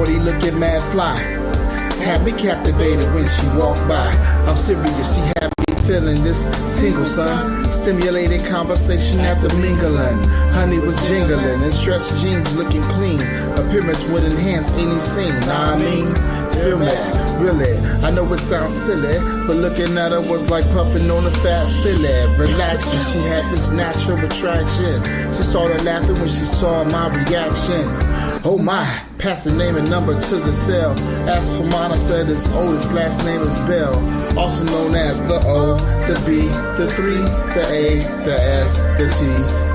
shorty looking mad fly. Had me captivated when she walked by. I'm serious, she had me feeling this tingle, son. Stimulated conversation after mingling. Honey was jingling and stretched jeans looking clean. Appearance would enhance any scene, know what I mean? Feel me, really. I know it sounds silly, but looking at her was like puffing on a fat fillet. Relaxing, she had this natural attraction. She started laughing when she saw my reaction. Oh my, passed the name and number to the cell. Asked for mine, I said it's Otis, last name is Bell. Also known as the O, the B, the 3, the A, the S, the T.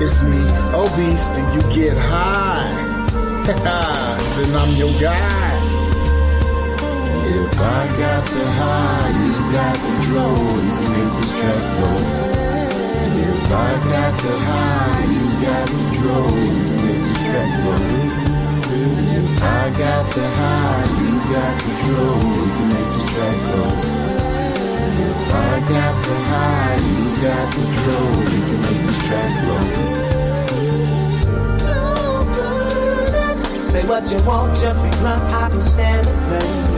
It's me, obese, do you get high? Then I'm your guy. If I got the high, you got the control, you can make this track go. If I got the high, you got control, you can make this track go. If I got the high, you got control, you can make this track go. If I got the high, you got control, you can make this track go. Say what you want, just be blunt, I can stand the pain.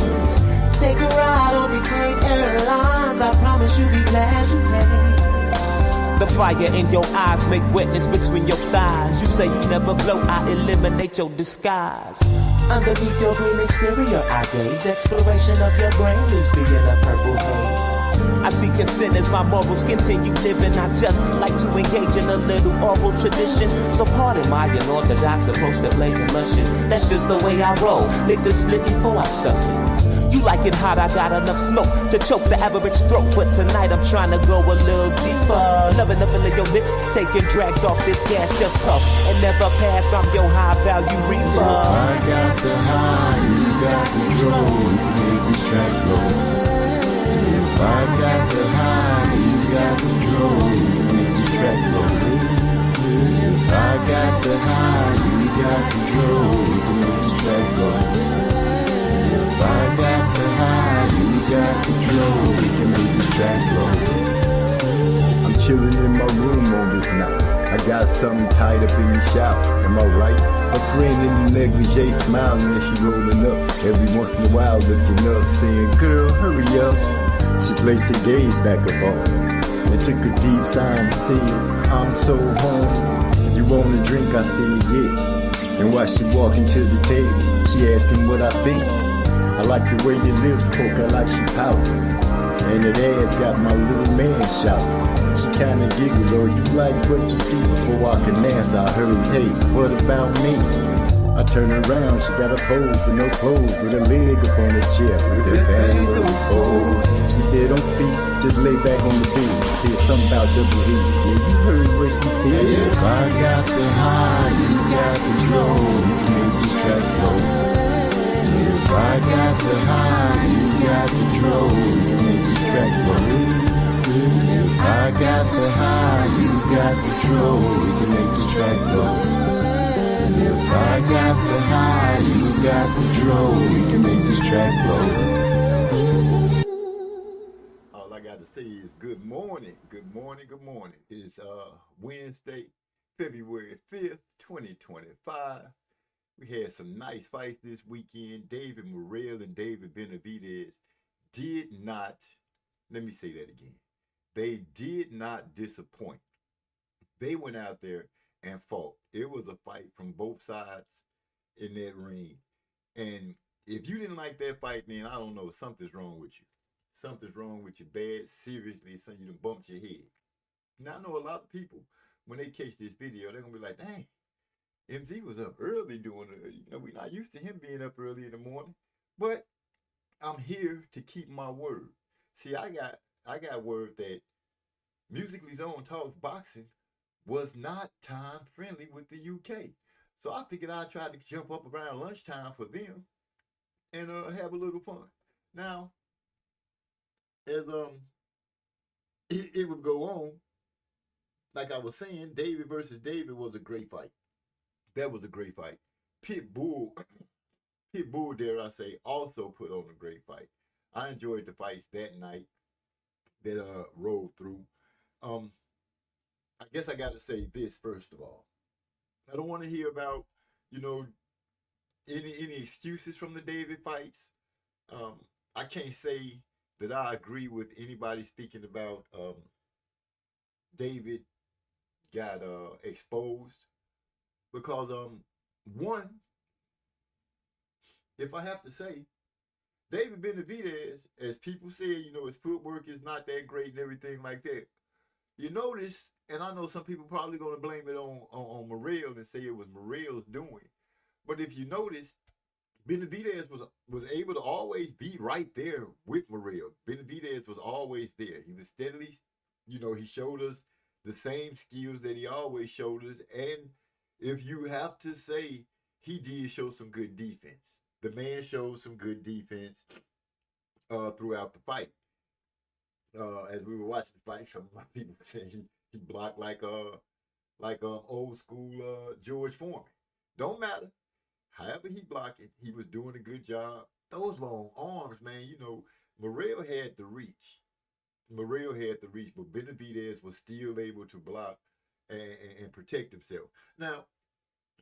Take a ride on the great airlines. I promise you'll be glad you came. The fire in your eyes make wetness between your thighs. You say you never blow, I eliminate your disguise. Underneath your green exterior, I gaze. Exploration of your brain leaves me in a purple haze. I see consent as my morals continue living. I just like to engage in a little oral tradition. So pardon my unorthodox approach to blazing luscious. That's just the way I roll. Lick the split before I stuff it. You like it hot, I got enough smoke to choke the average throat. But tonight I'm trying to go a little deeper. Loving the feel of your lips, taking drags off this gas, just puff and never pass. I'm your high value reaper. If I got the high, you got control, you can make this track go. If I got the high, you got control, you can make this track go. If I got the high, you got control, you can make this track go. If I got the high, you got control, we can make this track go. I'm chilling in my room on this night. I got something tied up in the shower, am I right? A friend in the negligee smiling and she rolling up. Every once in a while looking up, saying, girl, hurry up. She placed her gaze back up on me and took a deep sigh and said, I'm so hungry. You want a drink? I said, yeah. And while she walking to the table, she asking what I think. I like the way your lips poke her like she pouting. And that ass got my little man shouting. She kinda giggled, oh, you like what you see? Before I can answer, I heard, hey, what about me? I turned around, she got a pose with no clothes, with a leg up on the chair, with her hands exposed. She said, don't speak, just lay back on the bed. Said something about double heat. Yeah, you heard what she said. If I got the high, you got control, you can make this track go. If I got the high, you got control, you can make this track go. If I got the high, you got control, you can make this track go. If I got the high, you got control, we can make this track blow. All I got to say is good morning, good morning, good morning. It's Wednesday, February 5th, 2025. We had some nice fights this weekend. David Morrell and David Benavidez did not, let me say that again. They did not disappoint. They went out there and fought. It was a fight from both sides in that ring. And if you didn't like that fight, man, I don't know, something's wrong with you. Something's wrong with you bad, seriously, so you done bumped your head. Now, I know a lot of people, when they catch this video, they're going to be like, dang, MZ was up early doing it. You know, we're not used to him being up early in the morning. But I'm here to keep my word. See, I got word that Musically Zone Talks Boxing was not time friendly with the UK. So I figured I'd try to jump up around lunchtime for them and have a little fun. Now, as it would go on, like I was saying, David versus David was a great fight. That was a great fight. Pitbull, dare I say, also put on a great fight. I enjoyed the fights that night that rolled through. I guess I got to say this first of all. I don't want to hear about, any excuses from the David fights. Um, I can't say that I agree with anybody speaking about David got exposed because one, if I have to say, David Benavidez, as people say, his footwork is not that great and everything like that. You notice, and I know some people probably going to blame it on Morrell and say it was Morrell's doing. But if you notice, Benavidez was able to always be right there with Morrell. Benavidez was always there. He was steadily, he showed us the same skills that he always showed us. And if you have to say, he did show some good defense. The man showed some good defense throughout the fight. As we were watching the fight, some of my people were saying he blocked like old school George Foreman. Don't matter. However he blocked it, he was doing a good job. Those long arms, man, Morrell had the reach. But Benavidez was still able to block and protect himself. Now,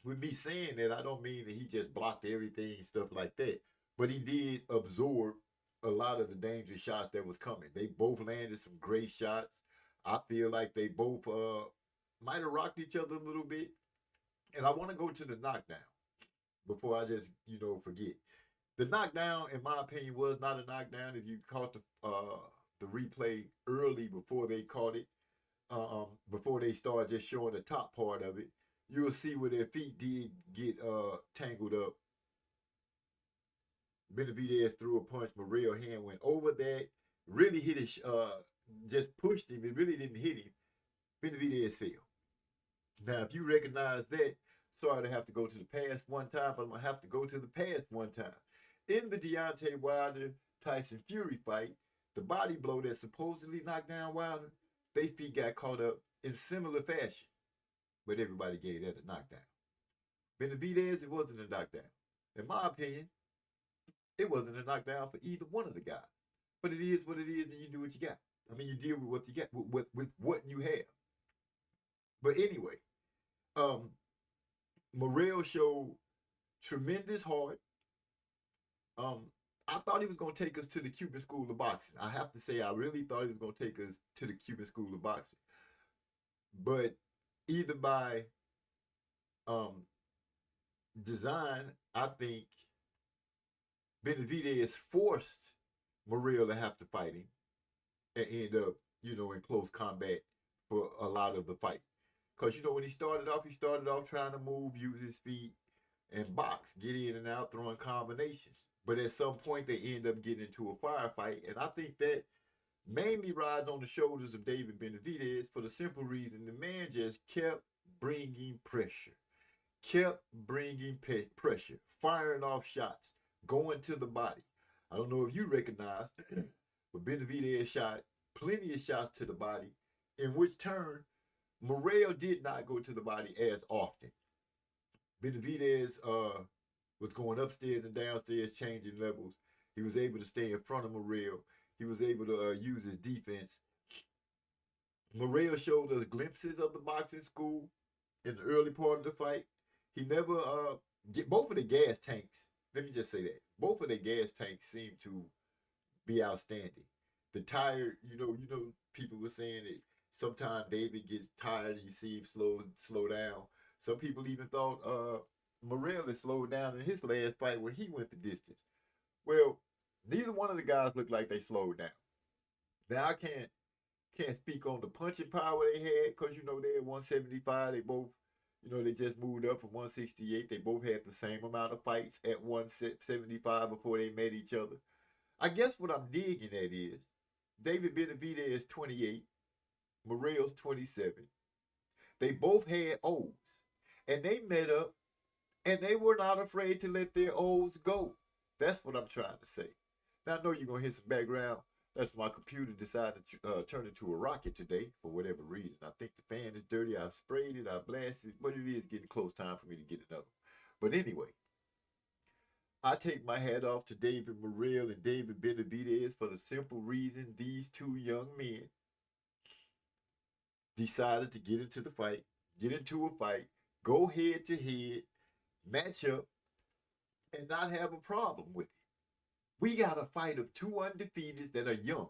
with me saying that, I don't mean that he just blocked everything and stuff like that, but he did absorb a lot of the dangerous shots that was coming. They both landed some great shots. I feel like they both might have rocked each other a little bit. And I want to go to the knockdown before I just, forget. The knockdown, in my opinion, was not a knockdown. If you caught the replay early before they caught it, before they started just showing the top part of it, you'll see where their feet did get tangled up. Benavidez threw a punch. Morrell hand went over that. Really hit it, just pushed him. It really didn't hit him. Benavidez fell. Now, if you recognize that, sorry to have to go to the past one time, but I'm going to have to go to the past one time. In the Deontay Wilder-Tyson Fury fight, the body blow that supposedly knocked down Wilder, their feet got caught up in similar fashion. But everybody gave that a knockdown. Benavidez, it wasn't a knockdown. In my opinion, it wasn't a knockdown for either one of the guys. But it is what it is, and you do what you got. I mean, you deal with what you get, with what you have. But anyway, Morrell showed tremendous heart. I thought he was going to take us to the Cuban School of Boxing. I have to say, I really thought he was going to take us to the Cuban School of Boxing. But either by design, I think Benavidez forced Morrell to have to fight him and end up, in close combat for a lot of the fight. Because, when he started off trying to move, use his feet, and box, get in and out, throwing combinations. But at some point, they end up getting into a firefight. And I think that mainly rides on the shoulders of David Benavidez for the simple reason the man just kept bringing pressure. Firing off shots, going to the body. I don't know if you recognize, but Benavidez shot plenty of shots to the body, in which turn, Morrell did not go to the body as often. Benavidez was going upstairs and downstairs, changing levels. He was able to stay in front of Morrell. He was able to use his defense. Morrell showed us glimpses of the boxing school in the early part of the fight. He never both of the gas tanks. Let me just say that both of the gas tanks seem to be outstanding. The tired, people were saying that sometimes David gets tired and you see him slow down. Some people even thought Morrell had slowed down in his last fight when he went the distance. Well, neither one of the guys looked like they slowed down. Now I can't speak on the punching power they had because they're at 175. They both, they just moved up from 168. They both had the same amount of fights at 175 before they met each other. I guess what I'm digging at is David Benavidez is 28, Morrell's 27. They both had O's, and they met up, and they were not afraid to let their O's go. That's what I'm trying to say. Now, I know you're going to hear some background. That's my computer decided to turn into a rocket today for whatever reason. I think the fan is dirty. I've sprayed it. I've blasted it. But it is getting close time for me to get another. But anyway, I take my hat off to David Morrell and David Benavidez for the simple reason these two young men decided to get into a fight, go head to head, match up, and not have a problem with it. We got a fight of two undefeateds that are young.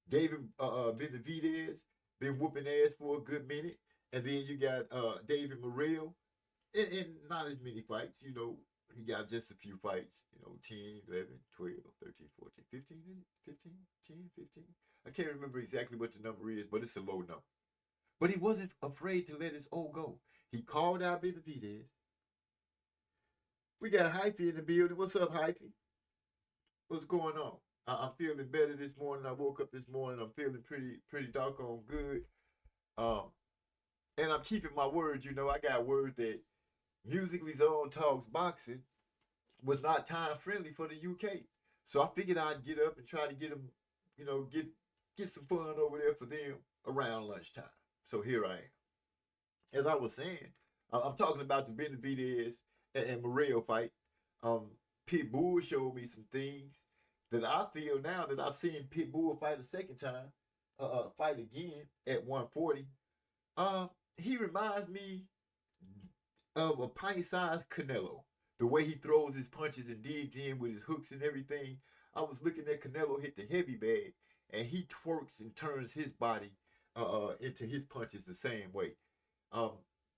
David Benavidez been whooping ass for a good minute, and then you got David Morrell in not as many fights. You know, he got just a few fights. You know, 10, 11, 12, 13, 14, 15, 15, 10, 15. I can't remember exactly what the number is, but it's a low number. But he wasn't afraid to let his old go. He called out Benavidez. We got Hypey in the building. What's up, Hypey? What's going on? I'm feeling better this morning. I woke up this morning. I'm feeling pretty doggone good. And I'm keeping my word. You know, I got word that Musically Zone Talks Boxing was not time friendly for the UK. So I figured I'd get up and try to get them, you know, get some fun over there for them around lunchtime. So here I am. As I was saying, I'm talking about the Benavidez and Morrell fight. Pitbull showed me some things that I feel now that I've seen Pitbull fight a second time, fight again at 140. He reminds me of a pint-sized Canelo. The way he throws his punches and digs in with his hooks and everything. I was looking at Canelo hit the heavy bag, and he twerks and turns his body into his punches the same way.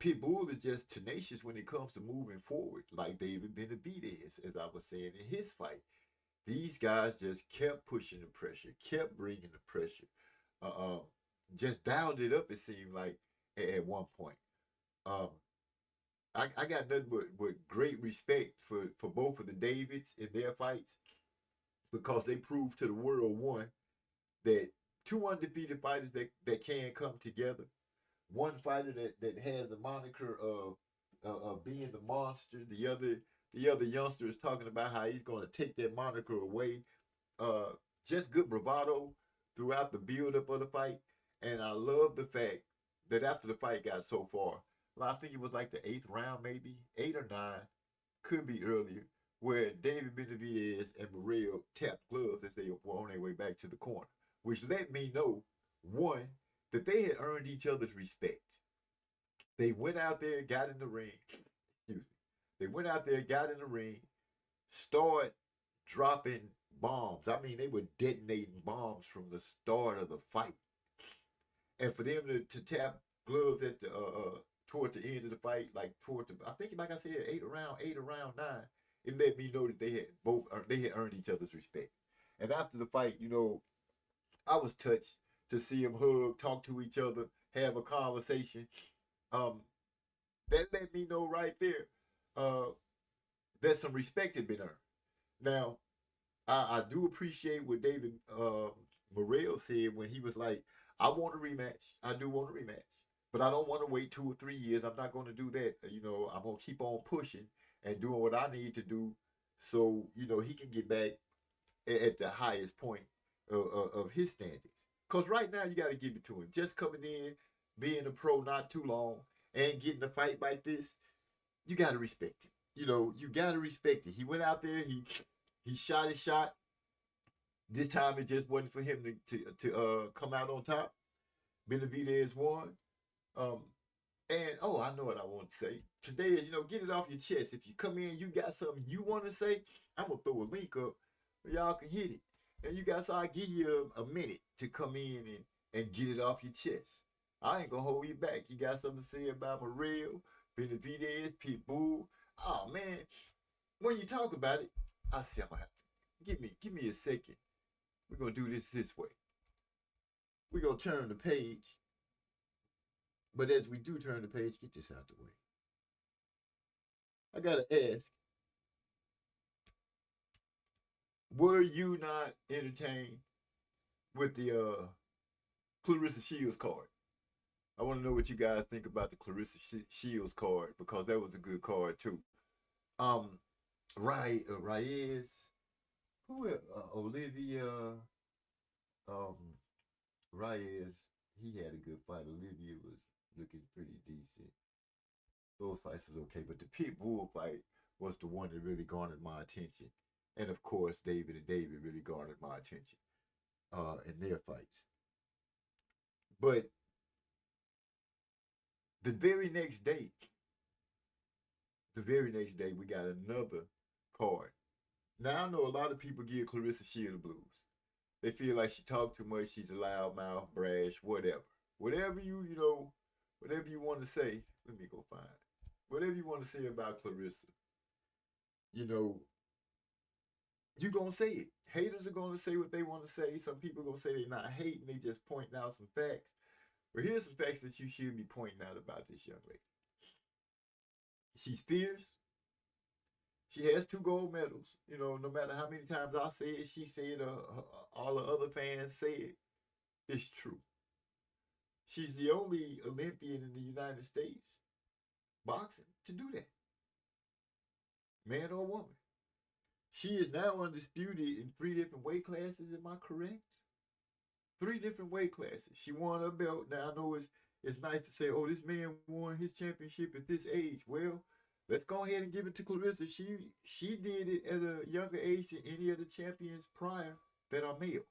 Pitbull is just tenacious when it comes to moving forward, like David Benavidez, as I was saying in his fight. These guys just kept pushing the pressure, kept bringing the pressure, just dialed it up, it seemed like, at one point. I got nothing but great respect for both of the Davids in their fights, because they proved to the world, one, that two undefeated fighters that can come together. One fighter that has the moniker of being the monster. The other youngster is talking about how he's going to take that moniker away. Just good bravado throughout the build-up of the fight. And I love the fact that after the fight got so far, well, I think it was like the 8th round, maybe 8 or 9, could be earlier, where David Benavidez and Morrell tapped gloves as they were on their way back to the corner, which let me know, one, that they had earned each other's respect. They went out there, got in the ring. Excuse me. They went out there, got in the ring, started dropping bombs. I mean, they were detonating bombs from the start of the fight. And for them to tap gloves at the toward the end of the fight, like I think, like I said, 8 around 9, it let me know that they had earned each other's respect. And after the fight, you know, I was touched to see them hug, talk to each other, have a conversation. That let me know right there that some respect had been earned. Now, I do appreciate what David Morrell said when he was like, I want a rematch. I do want a rematch. But I don't want to wait 2 or 3 years. I'm not going to do that. You know, I'm going to keep on pushing and doing what I need to do so, you know, he can get back at the highest point of his standings. Because right now, you got to give it to him. Just coming in, being a pro not too long, and getting a fight like this, you got to respect it. You know, you got to respect it. He went out there, he shot his shot. This time, it just wasn't for him to come out on top. Benavidez won. And, I know what I want to say. Today is, you know, get it off your chest. If you come in, you got something you want to say, I'm going to throw a link up where y'all can hit it. And you guys, I'll give you a minute to come in and get it off your chest. I ain't going to hold you back. You got something to say about Morrell, Benavidez, Pitbull? Oh, man. When you talk about it, I see I'm going to have to. Give me a second. We're going to do this way. We're going to turn the page. But as we do turn the page, get this out the way. I got to ask, were you not entertained with the Claressa Shields card? I want to know what you guys think about the Claressa Shields card, because that was a good card too. Reyes, Olivia, Reyes, he had a good fight. Olivia was looking pretty decent. Those fights was okay, but the Pitbull fight was the one that really garnered my attention. And of course, David and David really garnered my attention in their fights. But the very next day, the very next day, we got another card. Now, I know a lot of people give Claressa Shields the blues. They feel like she talked too much, she's a loudmouth, brash, whatever. Whatever you want to say, let me go find it. Whatever you want to say about Claressa, you know, you're going to say it. Haters are going to say what they want to say. Some people are going to say they're not hating, they just pointing out some facts. But here's some facts that you should be pointing out about this young lady. She's fierce. She has 2 gold medals. You know, no matter how many times I say it, she said, all the other fans say it, it's true. She's the only Olympian in the United States boxing to do that. Man or woman. She is now undisputed in 3 different weight classes, am I correct? 3 different weight classes. She won a belt. Now I know it's nice to say, oh, this man won his championship at this age. Well, let's go ahead and give it to Claressa. She did it at a younger age than any of the champions prior that are male.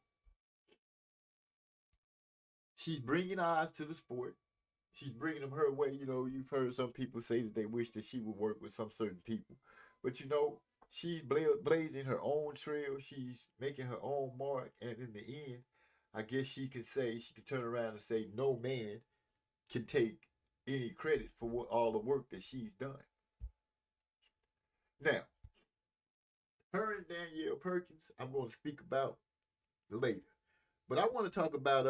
She's bringing eyes to the sport. She's bringing them her way. You know, you've heard some people say that they wish that she would work with some certain people. But, you know, she's blazing her own trail. She's making her own mark. And in the end, I guess she can turn around and say, no man can take any credit for all the work that she's done. Now, her and Danielle Perkins, I'm going to speak about later. But I want to talk about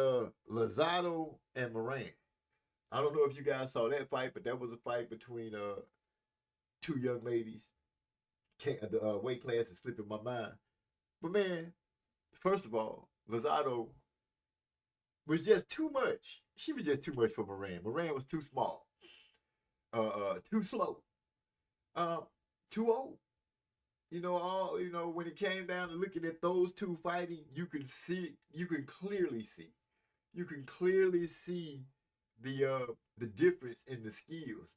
Lozado and Moran. I don't know if you guys saw that fight, but that was a fight between 2 young ladies. The weight class is slipping my mind. But man, first of all, Lozado was just too much. She was just too much for Moran. Moran was too small. Too slow. Too old. You know, when it came down to looking at those 2 fighting, you can clearly see the difference in the skills,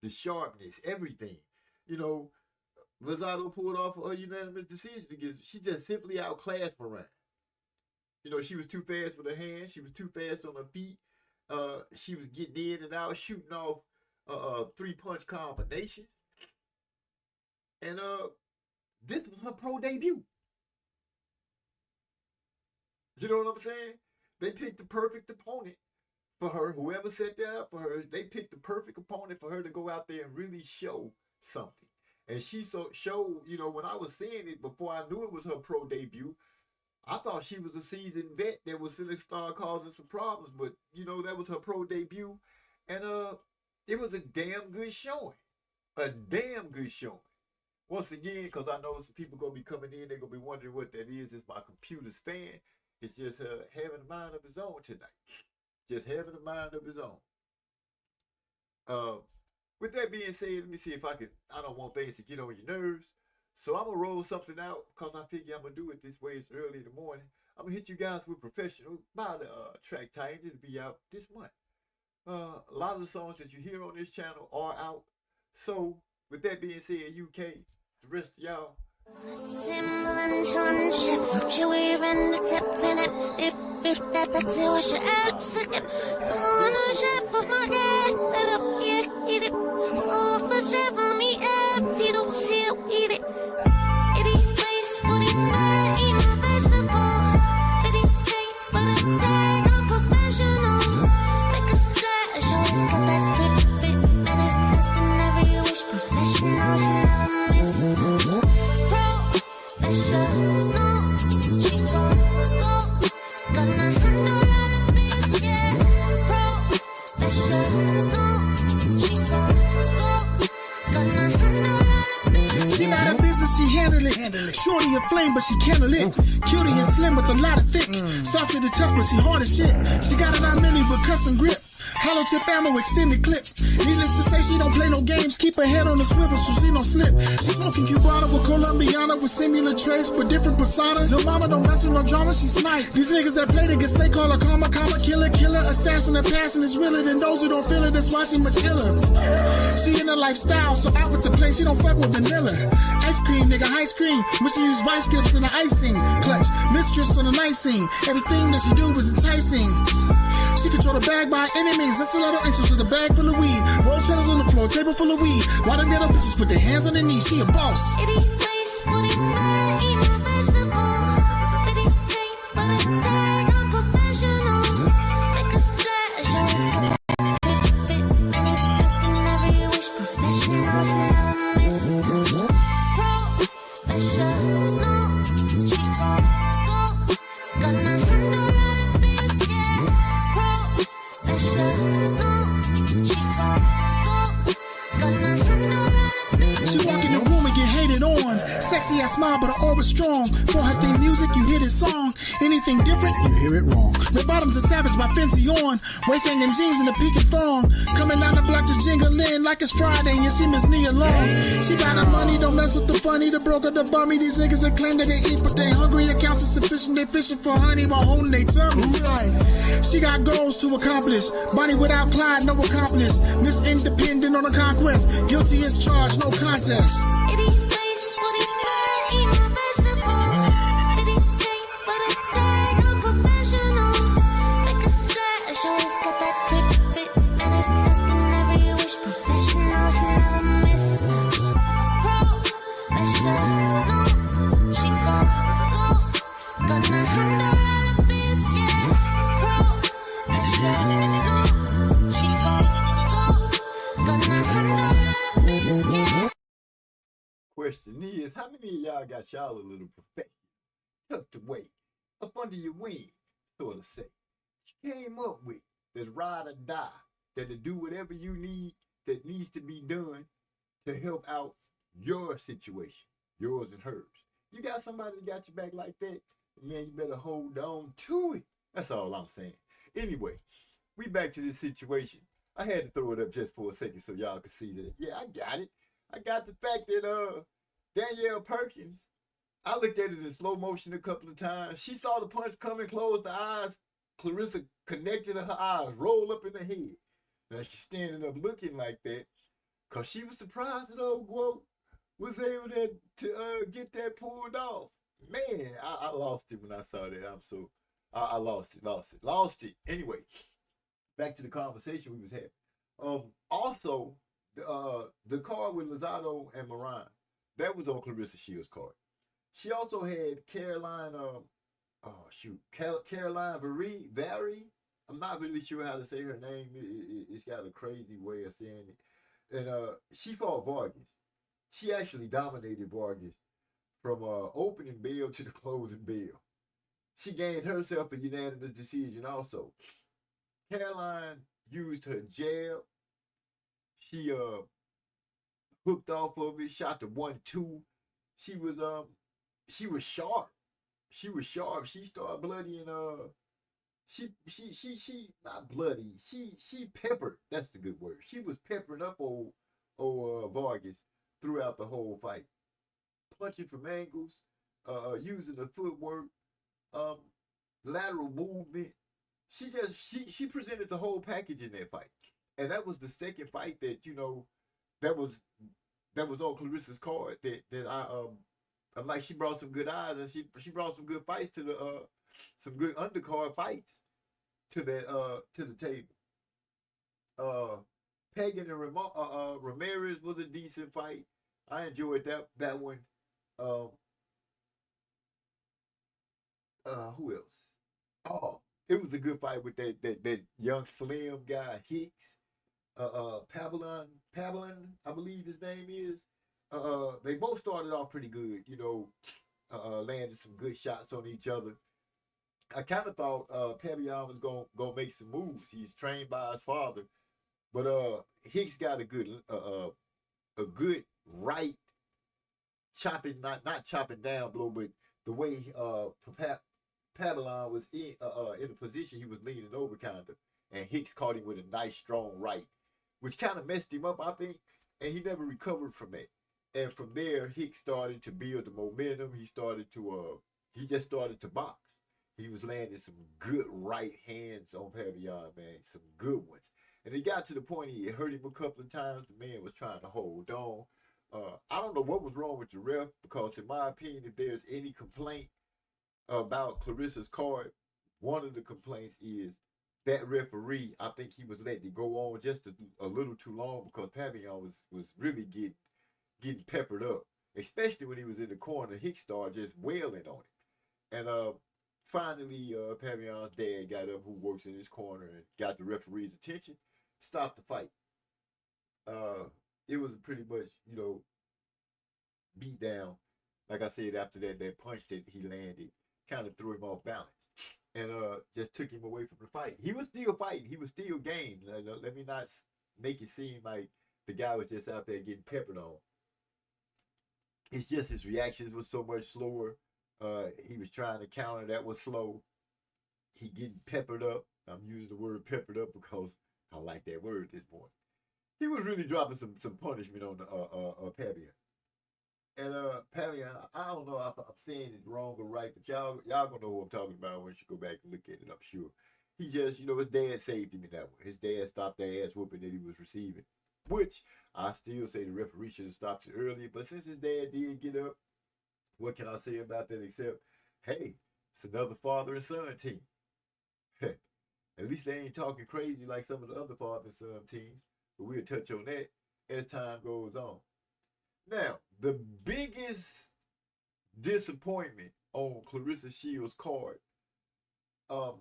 the sharpness, everything. You know, Lozado pulled off a unanimous decision because she just simply outclassed Moran. You know, she was too fast with her hands. She was too fast on her feet. She was getting in and out, shooting off 3-punch combinations. And this was her pro debut. You know what I'm saying? They picked the perfect opponent for her. Whoever set that up for her, they picked the perfect opponent for her to go out there and really show something. And she showed, you know, when I was seeing it before I knew it was her pro debut, I thought she was a seasoned vet that was going to start causing some problems. But, you know, that was her pro debut. And it was a damn good showing. A damn good showing. Once again, because I know some people going to be coming in, they're going to be wondering what that is. It's my computer's fan. It's just having a mind of his own tonight. Just having a mind of his own. With that being said, let me see if I don't want things to get on your nerves. So I'm going to roll something out because I figure I'm going to do it this way. It's early in the morning. I'm going to hit you guys with Professional by the track time. It'll be out this month. A lot of the songs that you hear on this channel are out. So with that being said, UK, the rest of y'all. Simple and sunshine, you wearing the tip in it. If that's it, wash your abs again. On a chef of my head, let up, yeah, eat it. So much chef on me, if you don't see it, eat it. Itty face, booty fat, eat my vegetables. Itty cake, but a tag, I'm professional. Take a splash, always got that drip fit. And it's best in every wish, professional, she never misses. She got a business, she handle it. Shorty a flame, but she handle it. Cutie and slim with a lot of thick. Soft to the touch, but she hard as shit. She got a 9 milli with custom grip. Hollow tip ammo, extended clip. Needless to say, she don't play no games. Keep her head on the swivel so she don't slip. She smoking Cubana with Colombiana with similar traits but different persona. No mama don't mess with no drama, she snipe. These niggas that play to get slay call her karma, killer, assassin, that passing is realer than those who don't feel it. That's why she much iller. She in a lifestyle, so out with the play, she don't fuck with vanilla. Ice cream, nigga, ice cream. When she use vice grips in the icing. Clutch, mistress on the night scene. Everything that she do was enticing. She control the bag by enemies. Ladies, that's a lot of intros with a bag full of weed. Rose petals on the floor, table full of weed. Why them ghetto bitches put their hands on their knees? She a boss. It eat place, put it back, eat my vegetables. It eat cake, but it tag, I'm professional. Make a splash, always got that drip fit. Manifesting every wish, professional, she never miss. Professional, she gon' go. Gonna handle all the biscuit. Professional, she gon' go. Gonna handle all the biscuit. She walk in the room and get hated on. Sexy ass smile, but her aura strong. For her theme music, you hear this song. Anything different, you hear it wrong. The bottoms are savage by Fenty on. Waist hanging jeans and a peaking thong. Coming down the block just jingling like it's Friday. You see Miss Nia Long. She got her money, don't mess with the funny. The broker, the bummy. These niggas that claim that they eat, but they hungry. Accounts are sufficient. They fishing for honey while holding their tummy. She got goals to accomplish. Bonnie without Clyde, no accomplice. Miss Independent on a conquest. Guilty as charged, no contest. It eat place, put it back, eat my vegetables. It eat cake, but it tag, I'm professional. Make a splash, always got that drip fit. Manifesting every wish, professional, she never miss. Professional, she gon' go. Gonna handle all the biscuit. Professional, she gon' go. Gonna handle all the biscuit. Question is, how many of y'all got y'all a little perfection tucked away up under your wing, sort of say? You came up with this ride or die that'll do whatever you need that needs to be done to help out your situation, yours and hers. You got somebody that got your back like that, man, you better hold on to it. That's all I'm saying. Anyway, we back to this situation. I had to throw it up just for a second so y'all could see that. Yeah, I got it. I got the fact that Danielle Perkins, I looked at it in slow motion a couple of times. She saw the punch coming, closed the eyes. Clarissa connected her eyes, rolled up in her head. Now she's standing up looking like that because she was surprised that old Guo was able to get that pulled off. Man, I lost it when I saw that. I lost it. Anyway, back to the conversation we was having. Also, the card with Lozado and Moran, that was on Clarissa Shields' card. She also had Caroline, Caroline Vary. I'm not really sure how to say her name. It's got a crazy way of saying it. And she fought Vargas. She actually dominated Vargas from opening bell to the closing bell. She gained herself a unanimous decision also. Caroline used her jab. She hooked off of it, shot the 1-2. She was sharp. She started bloody and she not bloody. She peppered. That's the good word. She was peppering up old Vargas throughout the whole fight, punching from angles, using the footwork, lateral movement. She presented the whole package in that fight. And that was the second fight that, that was on Clarissa's card that I'm like, she brought some good eyes and she brought some good fights to the some good undercard fights to that to the table. Pagan and Ramirez was a decent fight. I enjoyed that one. Who else? Oh, it was a good fight with that young slim guy Hicks. Pavlin, I believe his name is. They both started off pretty good, landed some good shots on each other. I kind of thought Pavillon was gonna make some moves. He's trained by his father, but Hicks got a good right chopping, not chopping down blow, but the way Pavillon was in a position, he was leaning over kind of, and Hicks caught him with a nice strong right, which kind of messed him up, I think, and he never recovered from that. And from there, Hicks started to build the momentum. He just started to box. He was landing some good right hands on Pavillon, man, some good ones. And it got to the point he hurt him a couple of times. The man was trying to hold on. I don't know what was wrong with the ref, because in my opinion, if there's any complaint about Clarissa's card, one of the complaints is that referee, I think he was letting it go on just a little too long because Pavillon was really getting peppered up, especially when he was in the corner. Hicks started just wailing on him. And finally, Pavillon's dad got up, who works in his corner, and got the referee's attention, stopped the fight. It was pretty much, beat down. Like I said, after that punch that he landed kind of threw him off balance and just took him away from the fight. He was still fighting. He was still game. Let me not make it seem like the guy was just out there getting peppered on. It's just his reactions were so much slower. He was trying to counter. That was slow. He getting peppered up. I'm using the word peppered up because I like that word at this point. He was really dropping some punishment on the Pavillon. And Pavillon, I don't know if I'm saying it wrong or right, but y'all gonna know what I'm talking about when you go back and look at it, I'm sure. He just, his dad saved him in that one. His dad stopped the ass whooping that he was receiving, which I still say the referee should have stopped it earlier. But since his dad did get up, what can I say about that except, hey, it's another father and son team. At least they ain't talking crazy like some of the other father and son teams. But we'll touch on that as time goes on. Now, the biggest disappointment on Claressa Shields' card, and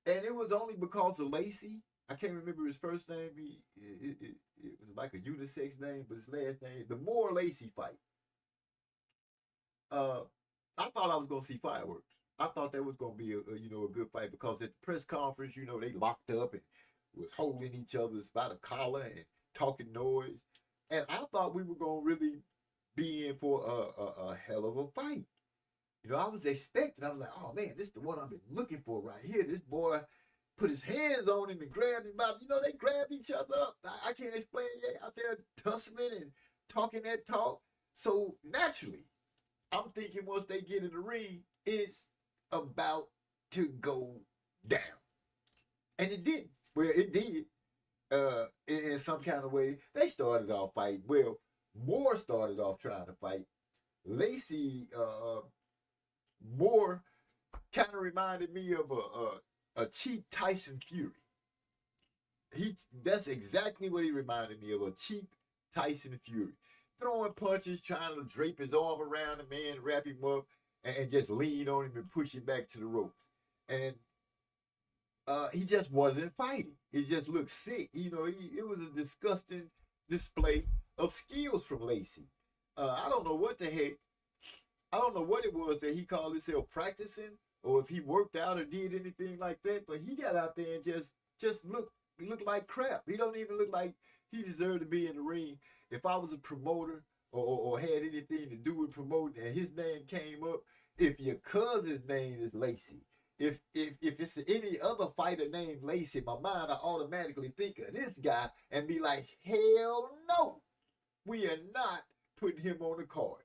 it was only because of Lacey. I can't remember his first name. It was like a unisex name, but his last name, the Moore Lacey fight. I thought I was gonna see fireworks. I thought that was gonna be a good fight because at the press conference, they locked up and was holding each other's by the collar and talking noise. And I thought we were going to really be in for a hell of a fight. I was expecting, I was like, oh man, this is the one I've been looking for right here. This boy put his hands on him and grabbed him out. They grabbed each other up. I can't explain it. Out there tussling and talking that talk. So naturally, I'm thinking once they get in the ring, it's about to go down. And it didn't. Well, it did. In some kind of way, they started off fighting. Well, Moore started off trying to fight. Lacey, Moore kind of reminded me of a cheap Tyson Fury. That's exactly what he reminded me of, a cheap Tyson Fury. Throwing punches, trying to drape his arm around the man, wrap him up, and just lean on him and push him back to the ropes. And he just wasn't fighting. It just looked sick. It was a disgusting display of skills from Lacey. I don't know what the heck. I don't know what it was that he called himself practicing, or if he worked out or did anything like that. But he got out there and just looked like crap. He don't even look like he deserved to be in the ring. If I was a promoter or had anything to do with promoting and his name came up, if your cousin's name is Lacey, if it's any other fighter named Lacey, in my mind, I automatically think of this guy and be like, hell no, we are not putting him on the card.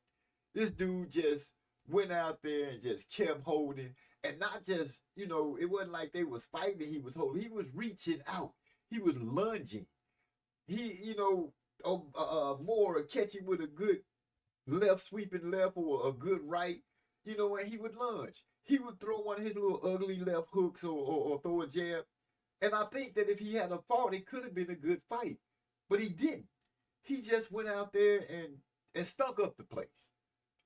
This dude just went out there and just kept holding, and not just, it wasn't like they was fighting, he was holding, he was reaching out, he was lunging. He, Moore catch him with a good left, sweeping left, or a good right, and he would lunge. He would throw one of his little ugly left hooks or throw a jab. And I think that if he had a fought, it could have been a good fight. But he didn't. He just went out there and stunk up the place.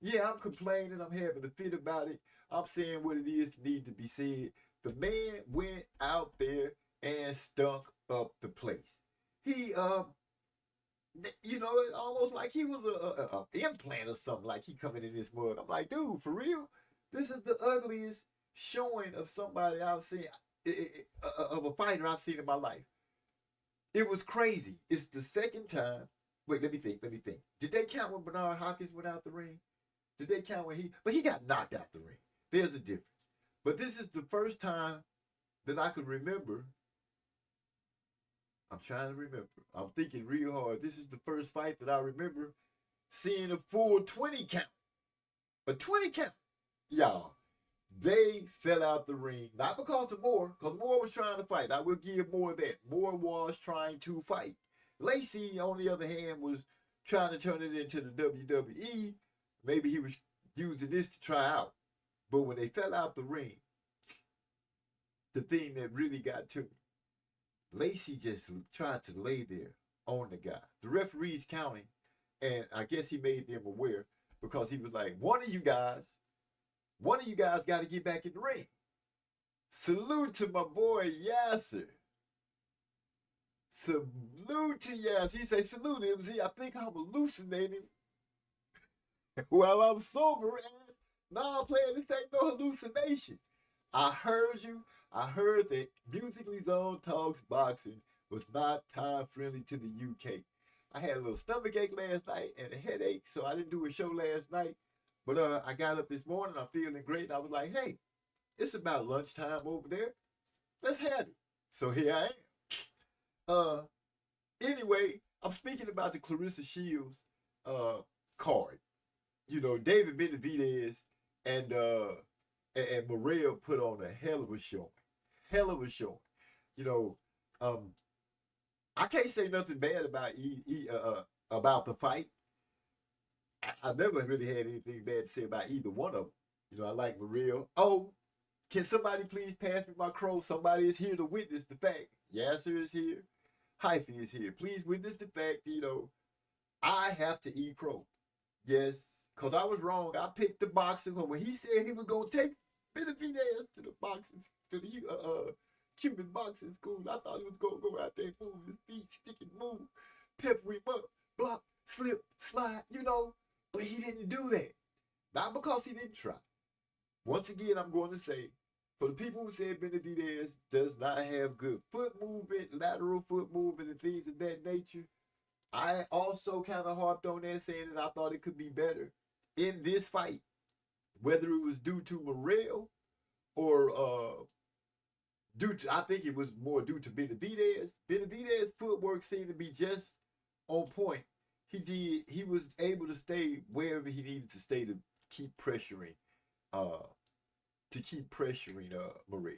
Yeah, I'm complaining. I'm having a fit about it. I'm saying what it is that need to be said. The man went out there and stunk up the place. He, it's almost like he was a implant or something, like he coming in this mud. I'm like, dude, for real? This is the ugliest showing of somebody I've seen, of a fighter I've seen in my life. It was crazy. It's the second time. Wait, let me think. Did they count when Bernard Hopkins went out the ring? Did they count when but he got knocked out the ring. There's a difference. But this is the first time that I can remember. I'm trying to remember. I'm thinking real hard. This is the first fight that I remember seeing a full 20 count. A 20 count. Y'all, they fell out the ring, not because of Moore, because Moore was trying to fight. I will give Moore that. Moore was trying to fight. Lacey, on the other hand, was trying to turn it into the WWE. Maybe he was using this to try out. But when they fell out the ring, the thing that really got to me. Lacey just tried to lay there on the guy. The referee's counting, and I guess he made them aware because he was like, one of you guys got to get back in the ring. Salute to my boy Yasser. Salute to Yasser. He say, salute MZ. I think I'm hallucinating while I'm sober. No, I'm playing, this ain't no hallucination. I heard you. I heard that Musically Zone Talks Boxing was not time friendly to the UK. I had a little stomach ache last night and a headache, so I didn't do a show last night. But I got up this morning, I'm feeling great. And I was like, hey, it's about lunchtime over there. Let's have it. So here I am. Anyway, I'm speaking about the Claressa Shields card. You know, David Benavidez and Morrell put on a hell of a showing. Hell of a showing. You know, I can't say nothing bad about the fight. I never really had anything bad to say about either one of them. You know, I like Morrell. Oh, can somebody please pass me my crow? Somebody is here to witness the fact. Yasser is here. Hyphy is here. Please witness the fact, you know, I have to eat crow. Yes, because I was wrong. I picked the boxing when he said he was going to take Benavidez to the boxing, to the Cuban boxing school. I thought he was going to go out there and move his feet, stick and move, pepper him up, block, slip, slide, you know. But he didn't do that. Not because he didn't try. Once again, I'm going to say, for the people who said Benavidez does not have good foot movement, lateral foot movement, and things of that nature, I also kind of harped on that, saying that I thought it could be better in this fight, whether it was due to Morrell or I think it was more due to Benavidez. Benavidez's footwork seemed to be just on point. He was able to stay wherever he needed to stay to keep pressuring Morrell.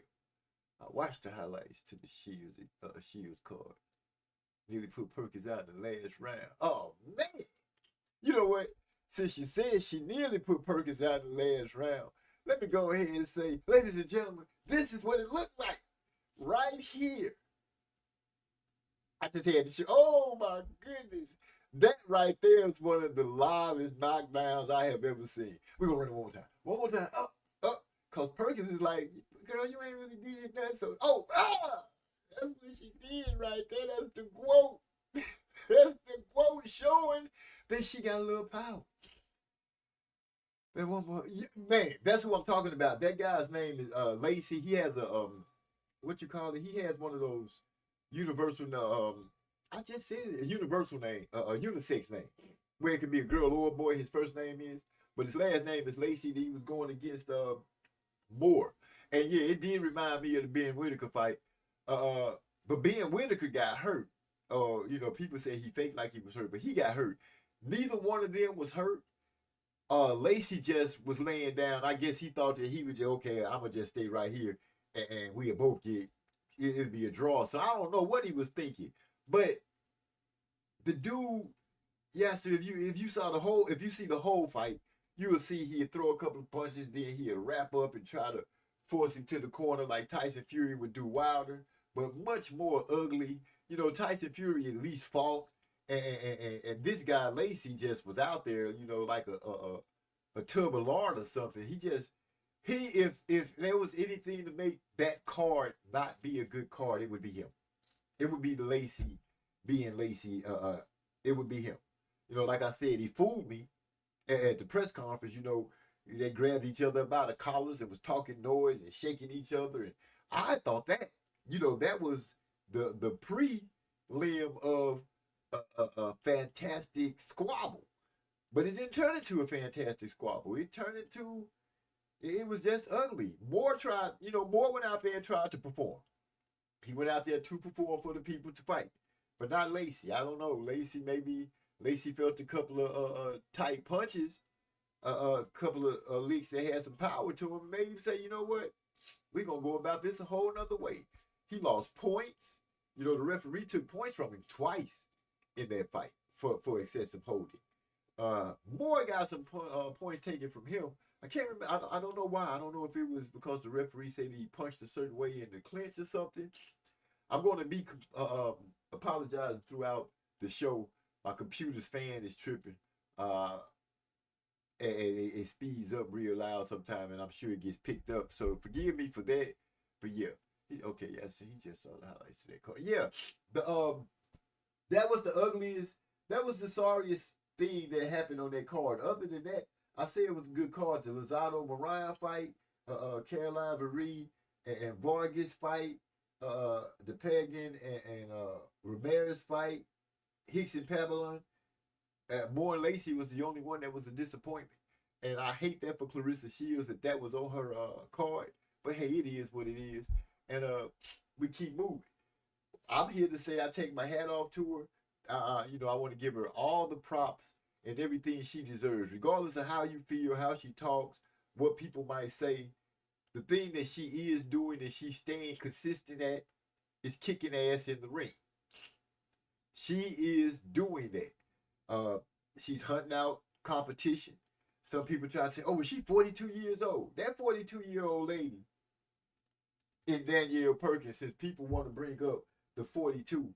I watched the highlights to the Shields card. Nearly put Perkins out in the last round. Oh man. You know what? Since she said she nearly put Perkins out in the last round, let me go ahead and say, ladies and gentlemen, this is what it looked like. Right here. I just had to show. Oh my goodness. That right there is one of the livest knockdowns I have ever seen. We're going to run it one more time. One more time. Up. Because Perkins is like, girl, you ain't really did that. So, that's what she did right there. That's the quote. That's the quote showing that she got a little power. Then one more. Man, that's who I'm talking about. That guy's name is Lacey. He has a, what you call it? He has one of those universal, I just said it, a universal name, a unisex name, where it could be a girl or a boy, his first name is, but his last name is Lacey. He was going against Moore. And yeah, it did remind me of the Ben Whitaker fight. But Ben Whitaker got hurt. You know, people say he faked like he was hurt, but he got hurt. Neither one of them was hurt. Lacey just was laying down. I guess he thought that he would just, okay, I'm going to just stay right here and we'll both get, it'll be a draw. So I don't know what he was thinking. But the dude, yeah, so if you see the whole fight, you will see he'd throw a couple of punches, then he'd wrap up and try to force him to the corner like Tyson Fury would do Wilder, but much more ugly. You know, Tyson Fury at least fought, and this guy Lacey just was out there, you know, like a tub of lard or something. If there was anything to make that card not be a good card, it would be him. It would be the Lacey being Lacey. It would be him. You know, like I said, he fooled me at the press conference. You know, they grabbed each other by the collars and was talking noise and shaking each other. And I thought that, you know, that was the pre-limb of a fantastic squabble. But it didn't turn into a fantastic squabble. It was just ugly. Moore went out there and tried to perform. He went out there to perform for the people to fight, but not Lacey. I don't know. Lacey felt a couple of tight punches, a couple of leaks that had some power to him, made him say, you know what? We're going to go about this a whole nother way. He lost points. You know, the referee took points from him twice in that fight for excessive holding. Moore got some points taken from him I can't remember. I don't know why. I don't know if it was because the referee said he punched a certain way in the clinch or something. I'm going to be apologizing throughout the show. My computer's fan is tripping. And it speeds up real loud sometimes, and I'm sure it gets picked up. So forgive me for that. But yeah, okay, yeah. So he just saw the highlights of that card. Yeah, that was the ugliest. That was the sorriest thing that happened on that card. Other than that, I say it was a good card. The Lozado Mariah fight, Caroline Marie and Vargas fight, the Pagan and Ramirez fight, Hicks and Pavilion. Moore Lacey was the only one that was a disappointment. And I hate that for Clarissa Shields that was on her card. But hey, it is what it is. And we keep moving. I'm here to say I take my hat off to her. You know, I want to give her all the props and everything she deserves, regardless of how you feel, how she talks, what people might say. The thing that she is doing and she's staying consistent at is kicking ass in the ring. She is doing that. She's hunting out competition. Some people try to say, oh, well, she's 42 years old. That 42-year-old lady in Danielle Perkins, since people want to bring up the 42,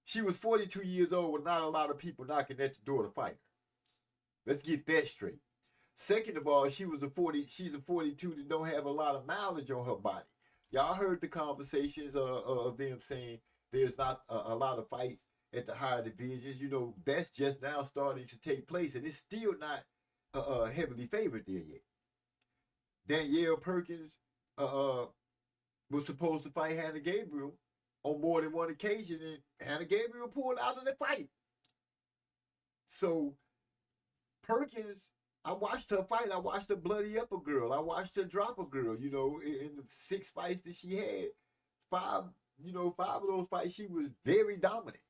she was 42 years old with not a lot of people knocking at the door to fight her. Let's get that straight. Second of all, she's a 42 that don't have a lot of mileage on her body. Y'all heard the conversations of them saying there's not a lot of fights at the higher divisions. You know, that's just now starting to take place, and it's still not heavily favored there yet. Danielle Perkins was supposed to fight Hannah Gabriel on more than one occasion, and Hannah Gabriel pulled out of the fight. So Perkins, I watched her fight. I watched her bloody up a girl. I watched her drop a girl. You know, in the 6 fights that she had, 5 of those fights, she was very dominant.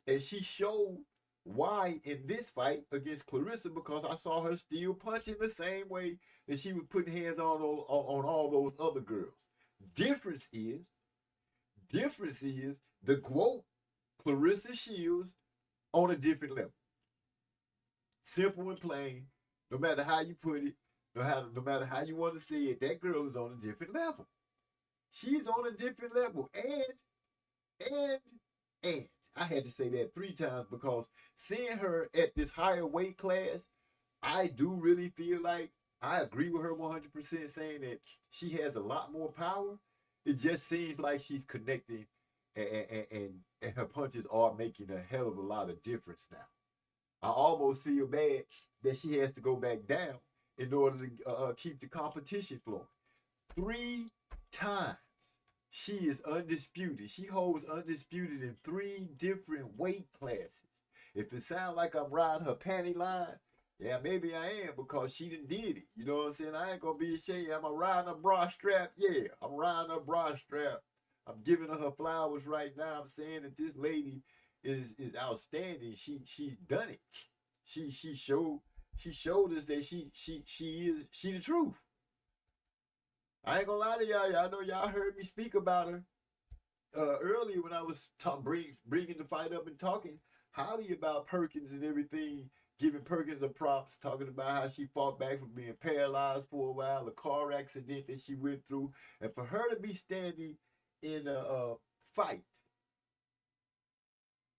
And she showed why in this fight against Clarissa, because I saw her still punching the same way that she was putting hands on all those other girls. Difference is the quote Clarissa Shields on a different level. Simple and plain. No matter how you put it, no matter how you want to say it, that girl is on a different level. She's on a different level. And I had to say that 3 times because seeing her at this higher weight class, I do really feel like I agree with her 100% saying that she has a lot more power. It just seems like she's connecting and her punches are making a hell of a lot of difference now. I almost feel bad that she has to go back down in order to keep the competition flowing. 3 times. She is undisputed. She holds undisputed in 3 different weight classes. If it sounds like I'm riding her panty line, yeah, maybe I am because she done did it. You know what I'm saying? I ain't going to be ashamed. Am I riding a bra strap? Yeah, I'm riding a bra strap. I'm giving her flowers right now. I'm saying that this lady is outstanding. She's done it. She showed us that she the truth. I ain't gonna lie to y'all. Y'all know y'all heard me speak about her earlier when I was bringing the fight up and talking highly about Perkins and everything, giving Perkins her props, talking about how she fought back from being paralyzed for a while, the car accident that she went through, and for her to be standing in a fight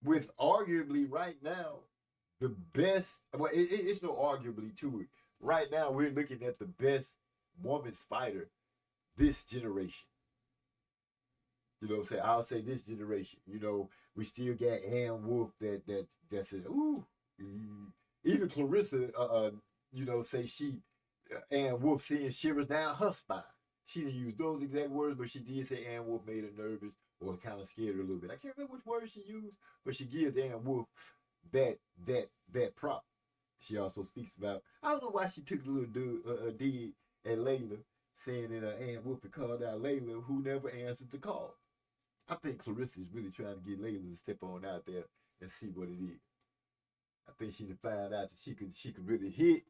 with arguably right now the best. Well, it's no arguably to it. Right now, we're looking at the best women's fighter this generation. You know what I'm saying? I'll say this generation. You know, we still got Ann Wolf that's a, ooh. Even Clarissa, say Ann Wolf seeing shivers down her spine. She didn't use those exact words, but she did say Ann Wolf made her nervous or kind of scared her a little bit. I can't remember which word she used, but she gives Ann Wolf that prop. She also speaks about, I don't know why she took a little dig at Layla, saying that Ann Wolf called out Layla, who never answered the call. I think Clarissa is really trying to get Layla to step on out there and see what it is. I think she found out that she could really hit,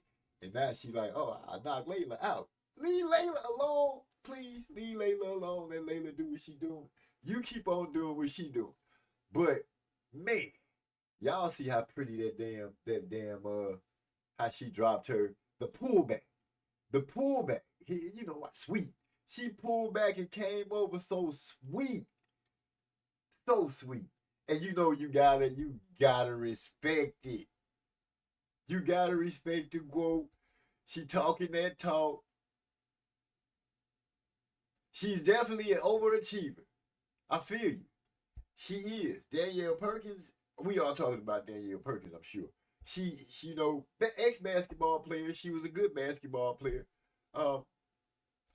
and now she's like, oh, I knocked Layla out. Leave Layla alone, please. Leave Layla alone. Let Layla do what she doing. You keep on doing what she doing. But man, y'all see how pretty that damn how she dropped her, the pullback. The pullback, you know what, sweet. She pulled back and came over so sweet, so sweet. And you know you gotta respect it. You gotta respect the quote. She talking that talk. She's definitely an overachiever. I feel you. She is. Danielle Perkins, we all talking about Danielle Perkins, I'm sure. She you know, the ex-basketball player, she was a good basketball player.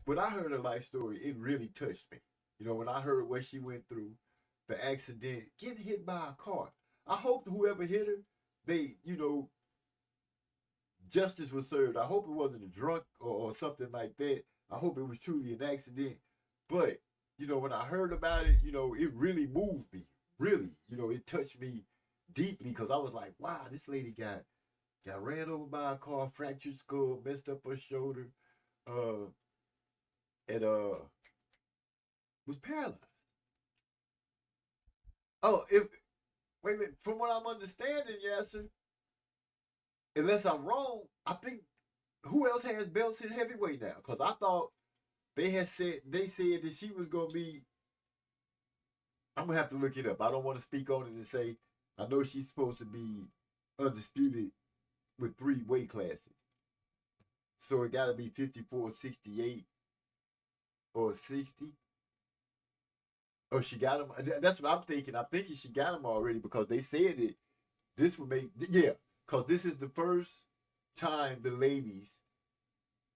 When I heard her life story, it really touched me. You know, when I heard what she went through, the accident, getting hit by a car. I hope whoever hit her, they, you know, justice was served. I hope it wasn't a drunk or something like that. I hope it was truly an accident. But, you know, when I heard about it, you know, it really moved me. Really, you know, it touched me deeply because I was like, wow, this lady got ran over by a car, fractured skull, messed up her shoulder, and was paralyzed. Oh, wait a minute, from what I'm understanding, Yasser, unless I'm wrong, I think who else has belts in heavyweight now? Because I thought they said that she was gonna be. I'm gonna have to look it up. I don't want to speak on it and say I know she's supposed to be undisputed with 3 weight classes. So it gotta be 54, 68, or 60. Or she got them. That's what I'm thinking. I'm thinking she got them already because they said it. This would make, yeah, because this is the first time the ladies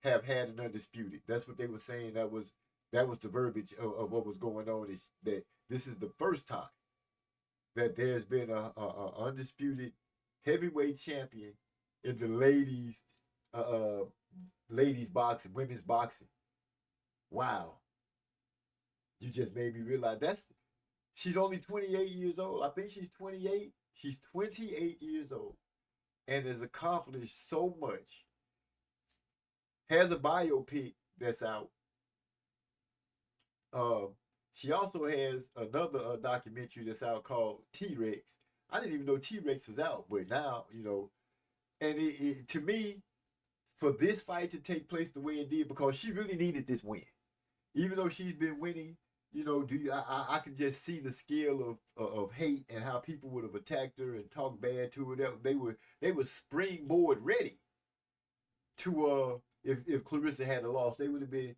have had an undisputed. That's what they were saying. That was the verbiage of what was going on, is that this is the first time that there's been a undisputed heavyweight champion in the ladies boxing, women's boxing. Wow. You just made me realize she's only 28 years old. I think she's 28. She's 28 years old and has accomplished so much. Has a biopic that's out. She also has another documentary that's out called T-Rex. I didn't even know T-Rex was out, but now, you know, and it to me, for this fight to take place the way it did, because she really needed this win. Even though she's been winning, you know, I can just see the scale of hate and how people would have attacked her and talked bad to her. They were springboard ready to if Clarissa had lost, they would have been,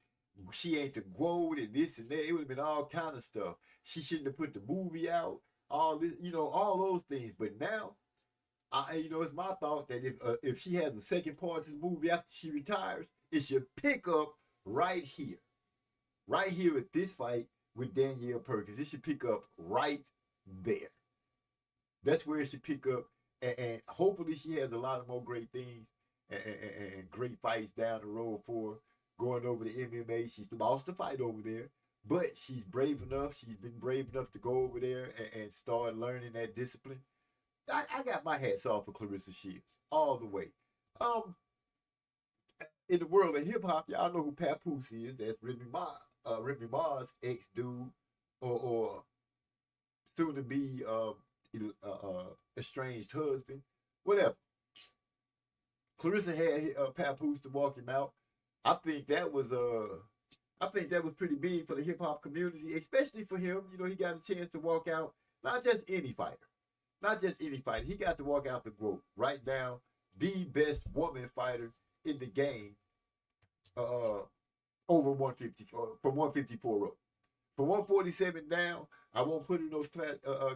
she ain't the GOAT and this and that. It would have been all kind of stuff. She shouldn't have put the movie out. All this, you know, all those things. But now, you know, it's my thought that if she has a second part to the movie after she retires, it should pick up right here at this fight with Danielle Perkins. It should pick up right there. That's where it should pick up, and hopefully she has a lot of more great things and great fights down the road for her. Going over to MMA. She's lost the fight over there, but she's brave enough. She's been brave enough to go over there and start learning that discipline. I got my hats off for Claressa Shields all the way. In the world of hip hop, y'all know who Papoose is. That's Remy Ma's ex-dude, or soon to be estranged husband, whatever. Claressa had Papoose to walk him out. I think that was pretty big for the hip hop community, especially for him. You know, he got a chance to walk out, not just any fighter. He got to walk out the GOAT, right now, the best woman fighter in the game, over 154, from 154 up. From 147 down, I won't put in those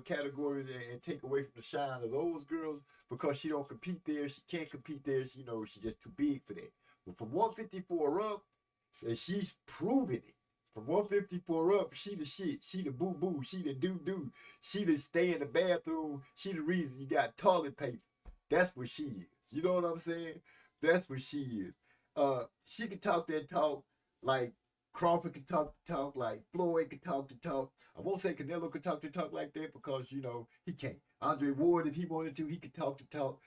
categories and take away from the shine of those girls because she don't compete there. She can't compete there. She, you know, she's just too big for that. But from 154 up, and she's proven it. From 154 up, she the shit. She the boo-boo. She the doo-doo. She the stay in the bathroom. She the reason you got toilet paper. That's what she is. You know what I'm saying? That's what she is. She can talk that talk like Crawford can talk the talk, like Floyd can talk the talk. I won't say Canelo can talk the talk like that because, you know, he can't. Andre Ward, if he wanted to, he could talk the talk.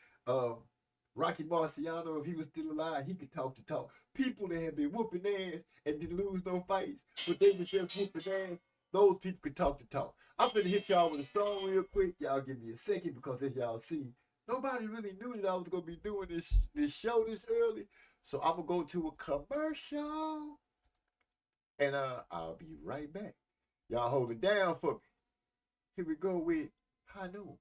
Rocky Marciano, if he was still alive, he could talk the talk. People that have been whooping ass and didn't lose no fights, but they was just whooping ass, those people could talk the talk. I'm gonna hit y'all with a song real quick. Y'all give me a second because as y'all see, nobody really knew that I was gonna be doing this show this early. So I'm gonna go to a commercial, and I'll be right back. Y'all hold it down for me. Here we go with High Noon.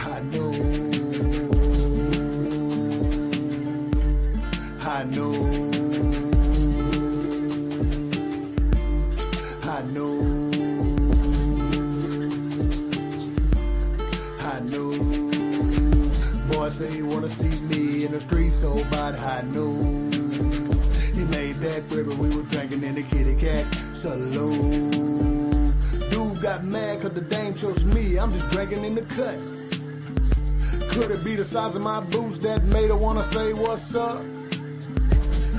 I know, I know, I know, I know. Boys say you wanna see me in the streets so bad, I know. He made that river we were drinking in the kitty cat saloon. Dude got mad cause the dame chose me, I'm just drinking in the cut. Could it be the size of my boots that made her wanna say what's up?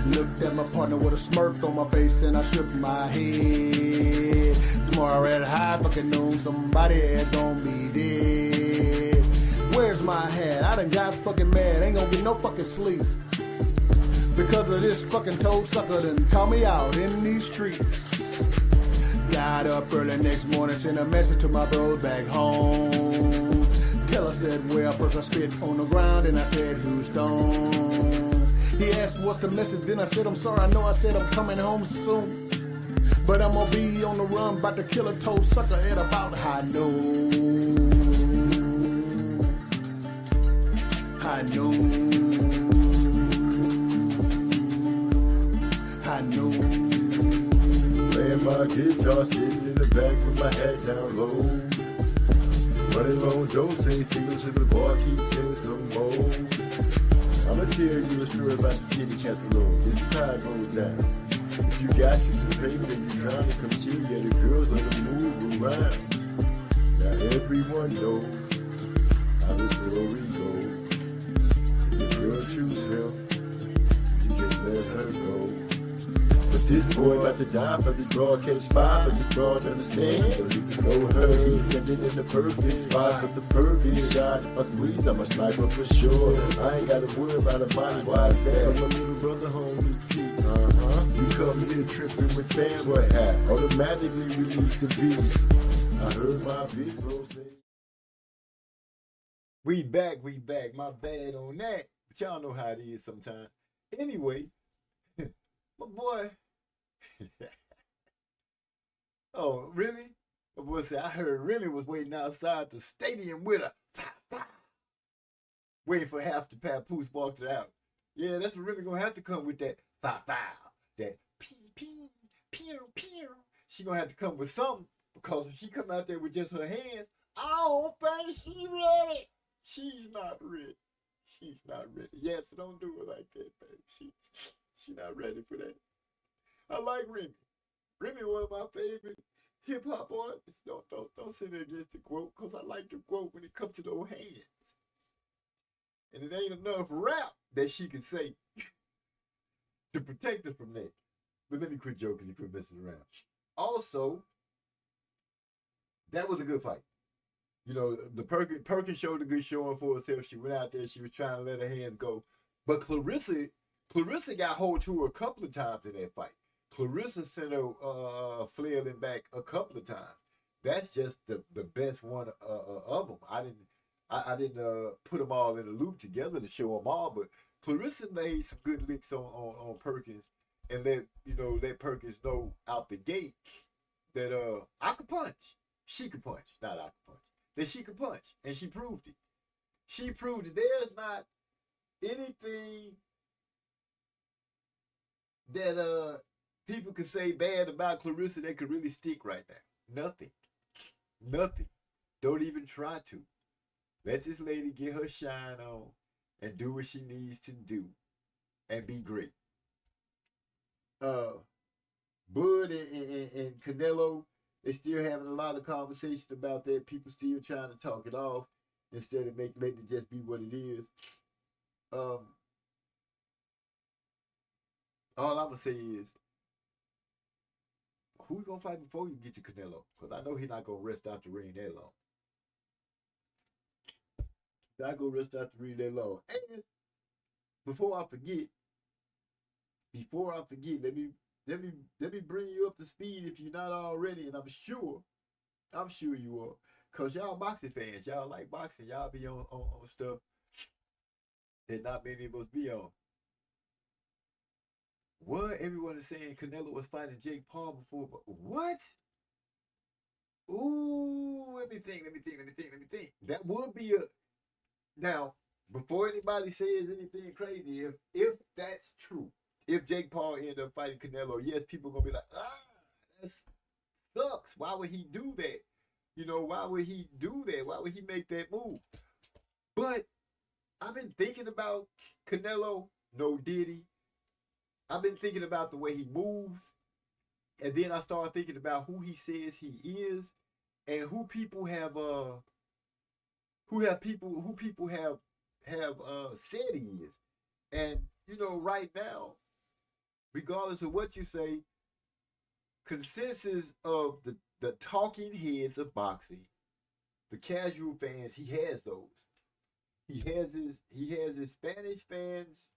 Looked at my partner with a smirk on my face and I shook my head. Tomorrow at high fucking noon, somebody is gonna be dead. Where's my hat? I done got fucking mad, ain't gonna get no fucking sleep. Because of this fucking toad sucker done call me out in these streets. Got up early next morning, sent a message to my bros back home. Tell us said, well, first I spit on the ground, and I said, who's stoned? He asked, what's the message? Then I said, I'm sorry, I know I said I'm coming home soon. But I'm gonna be on the run, about to kill a toad sucker at about high noon. High noon. High noon. Playing my guitar, sitting in the back with my head down low. Running long, don't say single to the bar, keep saying some more. I'ma tell you a story about the kitty cat saloon. This is how it goes down. If you got you some paper and you trying to come chill, yeah, the girls let them move around. Now everyone knows how the story goes. If your girl choose him, you just let her go. But this boy about to die for the draw, catch fire, but the draw understand. Don't even know her, he's standing in the perfect spot. But the perfect shot, if I squeeze, I'm a sniper for sure. I ain't gotta worry about a body, why is that? So my little brother home is teeth. You come here tripping with fans, what happened? Automatically release the beat. I heard my big bro say. We back. My bad on that. But y'all know how it is sometimes. Anyway, my boy. Oh, really? My boy said, I heard Rennie was waiting outside the stadium with a waiting for half the papoose walked it out. Yeah, that's what Rennie gonna have to come with that that pew, pew. She gonna have to come with something, because if she come out there with just her hands, I don't think she ready. She's not ready. Yes, don't do it like that, baby. She not ready for that. I like Remy. Remy, one of my favorite hip hop artists. Don't sit there against the quote, because I like the quote when it comes to those hands. And it ain't enough rap that she can say to protect her from that. But let me quit joking and quit messing around. Also, that was a good fight. You know, the Perkins showed a good showing for herself. She went out there, she was trying to let her hands go. But Clarissa got hold to her a couple of times in that fight. Clarissa sent her flailing back a couple of times. That's just the best one of them. I didn't put them all in a loop together to show them all, but Clarissa made some good licks on Perkins, and let Perkins know out the gate that I could punch. She could punch, not I could punch. That she could punch, and she proved it. She proved it. There's not anything that people could say bad about Clarissa that could really stick right now. Nothing. Don't even try to. Let this lady get her shine on and do what she needs to do and be great. Bud and Canelo, they still having a lot of conversation about that. People still trying to talk it off instead of letting it just be what it is. All I'm gonna say is, who you gonna fight before you get to Canelo? Because I know he's not gonna rest out the ring that long. Not gonna rest out the ring that long. And before I forget, let me bring you up to speed if you're not already, and I'm sure you are. Cause y'all boxing fans, y'all like boxing, y'all be on stuff that not many of us be on. What everyone is saying Canelo was fighting Jake Paul before, but what? Ooh, let me think. That would be now, before anybody says anything crazy, if that's true, if Jake Paul ended up fighting Canelo, yes, people are gonna be like, that sucks. Why would he do that? You know, why would he do that? Why would he make that move? But I've been thinking about Canelo, no Diddy. I've been thinking about the way he moves. And then I started thinking about who he says he is and who people have said he is. And you know, right now, regardless of what you say, consensus of the talking heads of boxing, the casual fans, he has those. He has his Spanish fans,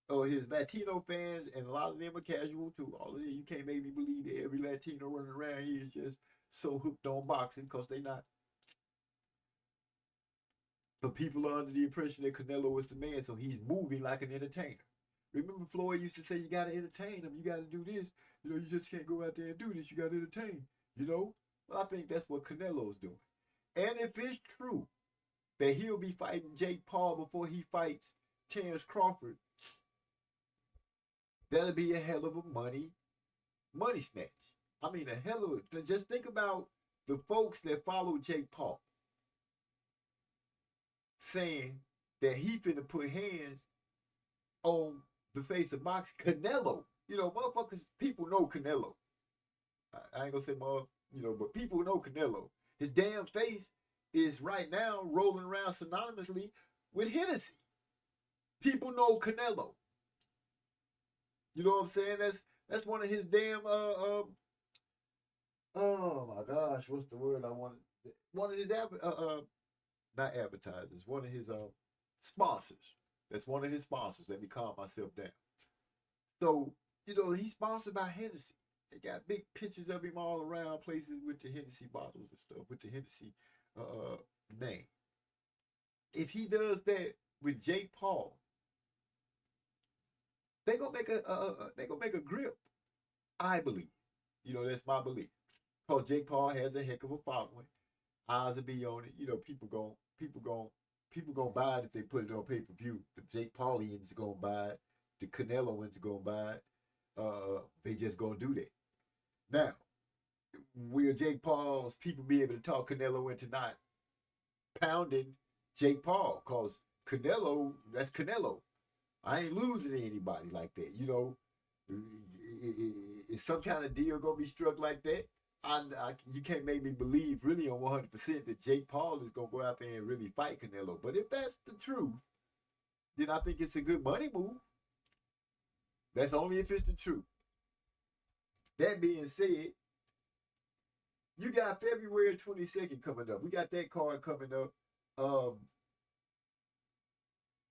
or his Latino fans, and a lot of them are casual too. All of them, you can't make me believe that every Latino running around here is just so hooked on boxing, because they not. But people are under the impression that Canelo is the man, so he's moving like an entertainer. Remember Floyd used to say, you got to entertain them, you got to do this. You know, you just can't go out there and do this, you got to entertain. You know? Well, I think that's what Canelo's doing. And if it's true that he'll be fighting Jake Paul before he fights Terrence Crawford, that'll be a hell of a money snatch. I mean, a hell of a, just think about the folks that follow Jake Paul saying that he finna put hands on the face of boxing. Canelo, you know, motherfuckers, people know Canelo. I ain't gonna say more, you know, but people know Canelo. His damn face is right now rolling around synonymously with Hennessy. People know Canelo. You know what I'm saying? That's one of his damn oh my gosh, what's the word I wanted? One of his not advertisers, one of his sponsors. That's one of his sponsors. Let me calm myself down. So, you know, he's sponsored by Hennessy. They got big pictures of him all around places with the Hennessy bottles and stuff, with the Hennessy name. If he does that with Jake Paul, they gonna make a grip. I believe. You know, that's my belief. Because Jake Paul has a heck of a following. Eyes will be on it. You know, people gonna buy it if they put it on pay-per-view. The Jake Paulians gonna buy it. The Caneloans gonna buy it. They just gonna do that. Now, will Jake Paul's people be able to talk Canelo into not pounding Jake Paul? Because Canelo, that's Canelo. I ain't losing to anybody like that. You know, is some kind of deal gonna be struck like that? You can't make me believe really on 100% that Jake Paul is gonna go out there and really fight Canelo. But if that's the truth, then I think it's a good money move. That's only if it's the truth. That being said, you got February 22nd coming up. We got that card coming up.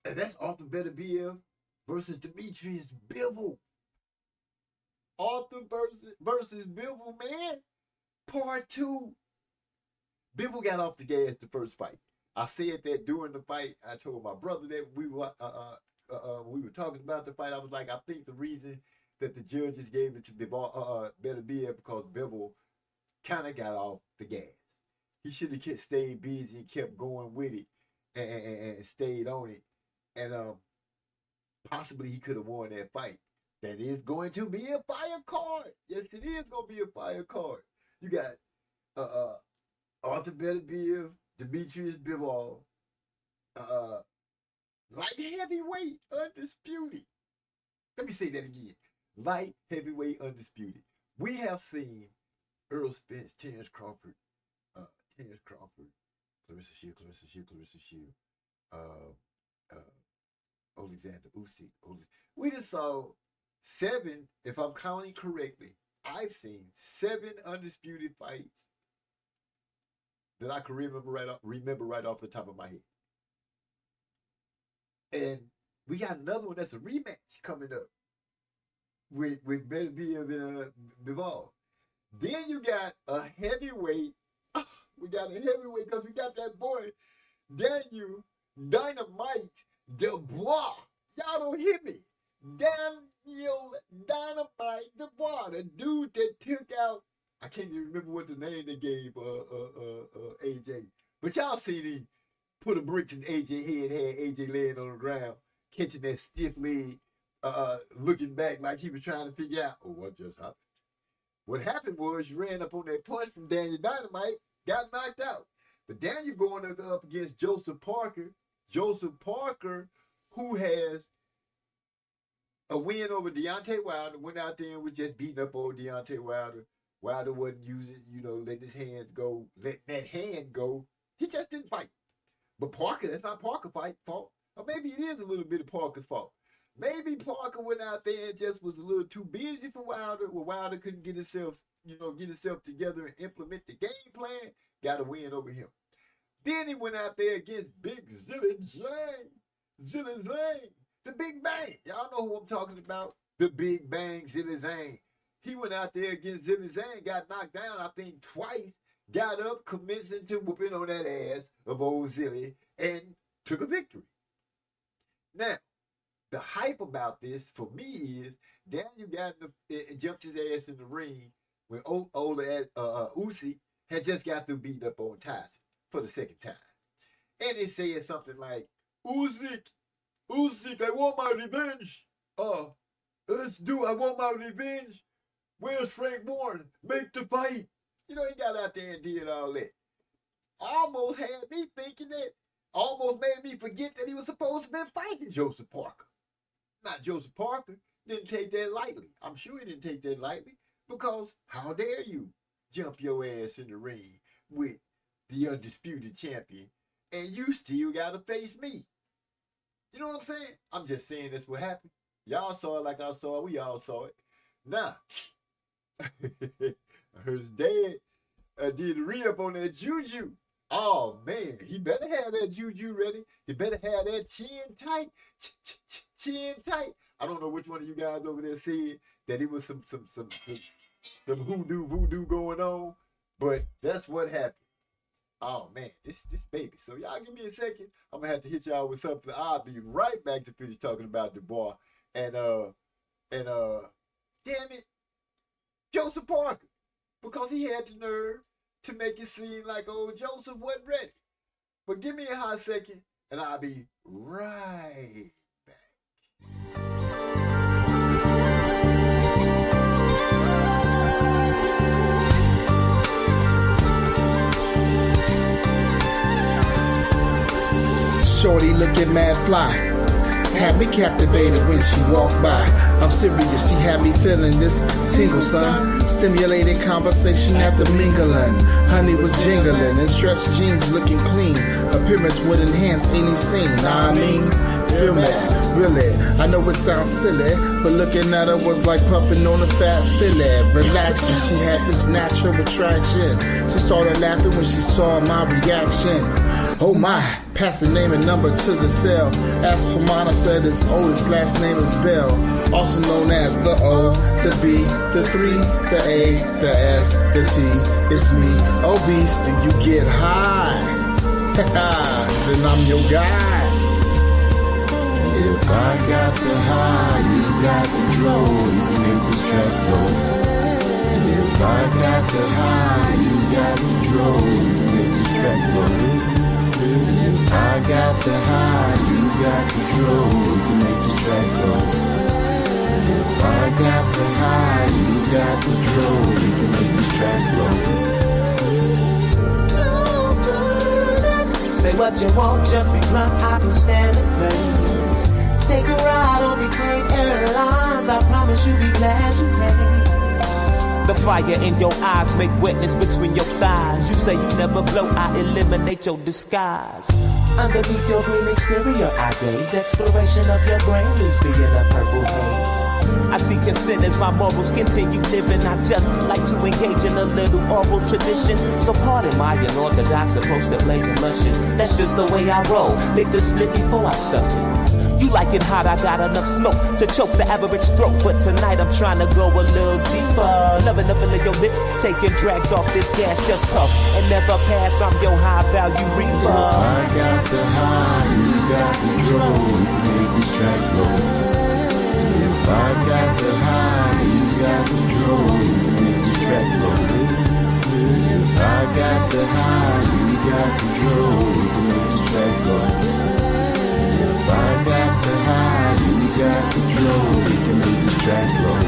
And that's Arthur Beterbiev versus Demetrius Bivol. Arthur versus Bivol, man. Part 2. Bivol got off the gas the first fight. I said that during the fight. I told my brother that we were talking about the fight. I was like, I think the reason that the judges gave it to Beterbiev because Bivol kind of got off the gas. He should have stayed busy and kept going with it and stayed on it. And possibly he could have won that fight. That is going to be a fire card. Yes, it is going to be a fire card. You got Arthur Beterbiev, Demetrius Bivol, light heavyweight undisputed. Let me say that again. Light heavyweight undisputed. We have seen Errol Spence, Terrence Crawford, Clarissa Shield, Alexander Usyk. We just saw 7, if I'm counting correctly, I've seen 7 undisputed fights that I can remember right off the top of my head. And we got another one that's a rematch coming up with Beterbiev and Bivol. Then you got a heavyweight. We got a heavyweight because we got that boy, Daniel Dynamite Dubois. Y'all don't hear me. Daniel Dynamite Dubois, the dude that took out, I can't even remember what the name they gave AJ. But y'all see he put a brick in AJ head, had AJ laying on the ground, catching that stiff leg, looking back like he was trying to figure out, what just happened? What happened was you ran up on that punch from Daniel Dynamite, got knocked out. But Daniel going up against Joseph Parker. Joseph Parker, who has a win over Deontay Wilder, went out there and was just beating up old Deontay Wilder. Wilder wasn't using, letting his hands go, let that hand go. He just didn't fight. But Parker, that's not Parker's fault. Or maybe it is a little bit of Parker's fault. Maybe Parker went out there and just was a little too busy for Wilder, where Wilder couldn't get himself together and implement the game plan, got a win over him. Then he went out there against Big Zillin Zhang, the Big Bang. Y'all know who I'm talking about, the Big Bang Zillin Zhang. He went out there against Zillin Zhang, got knocked down, I think twice, got up, commencing to whooping on that ass of old Zilly, and took a victory. Now, the hype about this for me is Daniel jumped his ass in the ring when Usyk had just got through beating up on Tyson for the second time. And it said something like, Usyk, I want my revenge. I want my revenge. Where's Frank Warren? Make the fight. He got out there and did all that. Almost had me thinking that, almost made me forget that he was supposed to have been fighting Joseph Parker. Not Joseph Parker didn't take that lightly. I'm sure he didn't take that lightly because how dare you jump your ass in the ring with the undisputed champion and you still got to face me. You know what I'm saying? I'm just saying that's what happened. Y'all saw it like I saw it. We all saw it. Now, I heard his dad did a re-up on that juju. Oh, man, he better have that juju ready. He better have that chin tight. Chin tight. I don't know which one of you guys over there said that it was some voodoo going on, but that's what happened. Oh, man, this baby. So y'all give me a second. I'm going to have to hit y'all with something. I'll be right back to finish talking about Dubois. And damn it, Joseph Parker. Because he had the nerve to make it seem like old Joseph wasn't ready. But give me a hot second, and I'll be right back. Shorty looking mad fly, had me captivated when she walked by. I'm serious, she had me feeling this tingle, son. Stimulated conversation after mingling. Honey was jingling and stretched jeans looking clean. Appearance would enhance any scene. Nah, I mean, feel me, really. I know it sounds silly, but looking at her was like puffing on a fat fillet. Relaxing, she had this natural attraction. She started laughing when she saw my reaction. Oh my, pass the name and number to the cell. Asked for mine, I said it's Otis, last name is Bell. Also known as the O, the B, the 3, the A, the S, the T. It's me, obese, do you get high? Then I'm your guy. If I got the high, you got the low, you can make this track go. If I got the high, you got the low, you can make this track go. If I got the high, you got control, you can make this track go. If I got the high, you got control, you can make this track go. Say what you want, just be blunt, I can stand the pain. Take a ride on the great airlines, I promise you'll be glad you came. The fire in your eyes make wetness between your thighs. You say you never blow, I eliminate your disguise. Underneath your green exterior, I gaze. Exploration of your brain leaves me in a purple haze. I see consent as my morals continue living. I just like to engage in a little oral tradition. So pardon my unorthodox approach to blazing luscious. That's just the way I roll. Lick the split before I stuff it. You like it hot, I got enough smoke to choke the average throat. But tonight I'm trying to go a little deeper. Loving the feel of your lips, taking drags off this gas, just puff and never pass. I'm your high value reaper. I got the high, you got the control. You make this track low. If I got the high, you got the control. You make this track low. If I got the high, you got control. You make this track low. If I got the high, you got control. We can make this track low.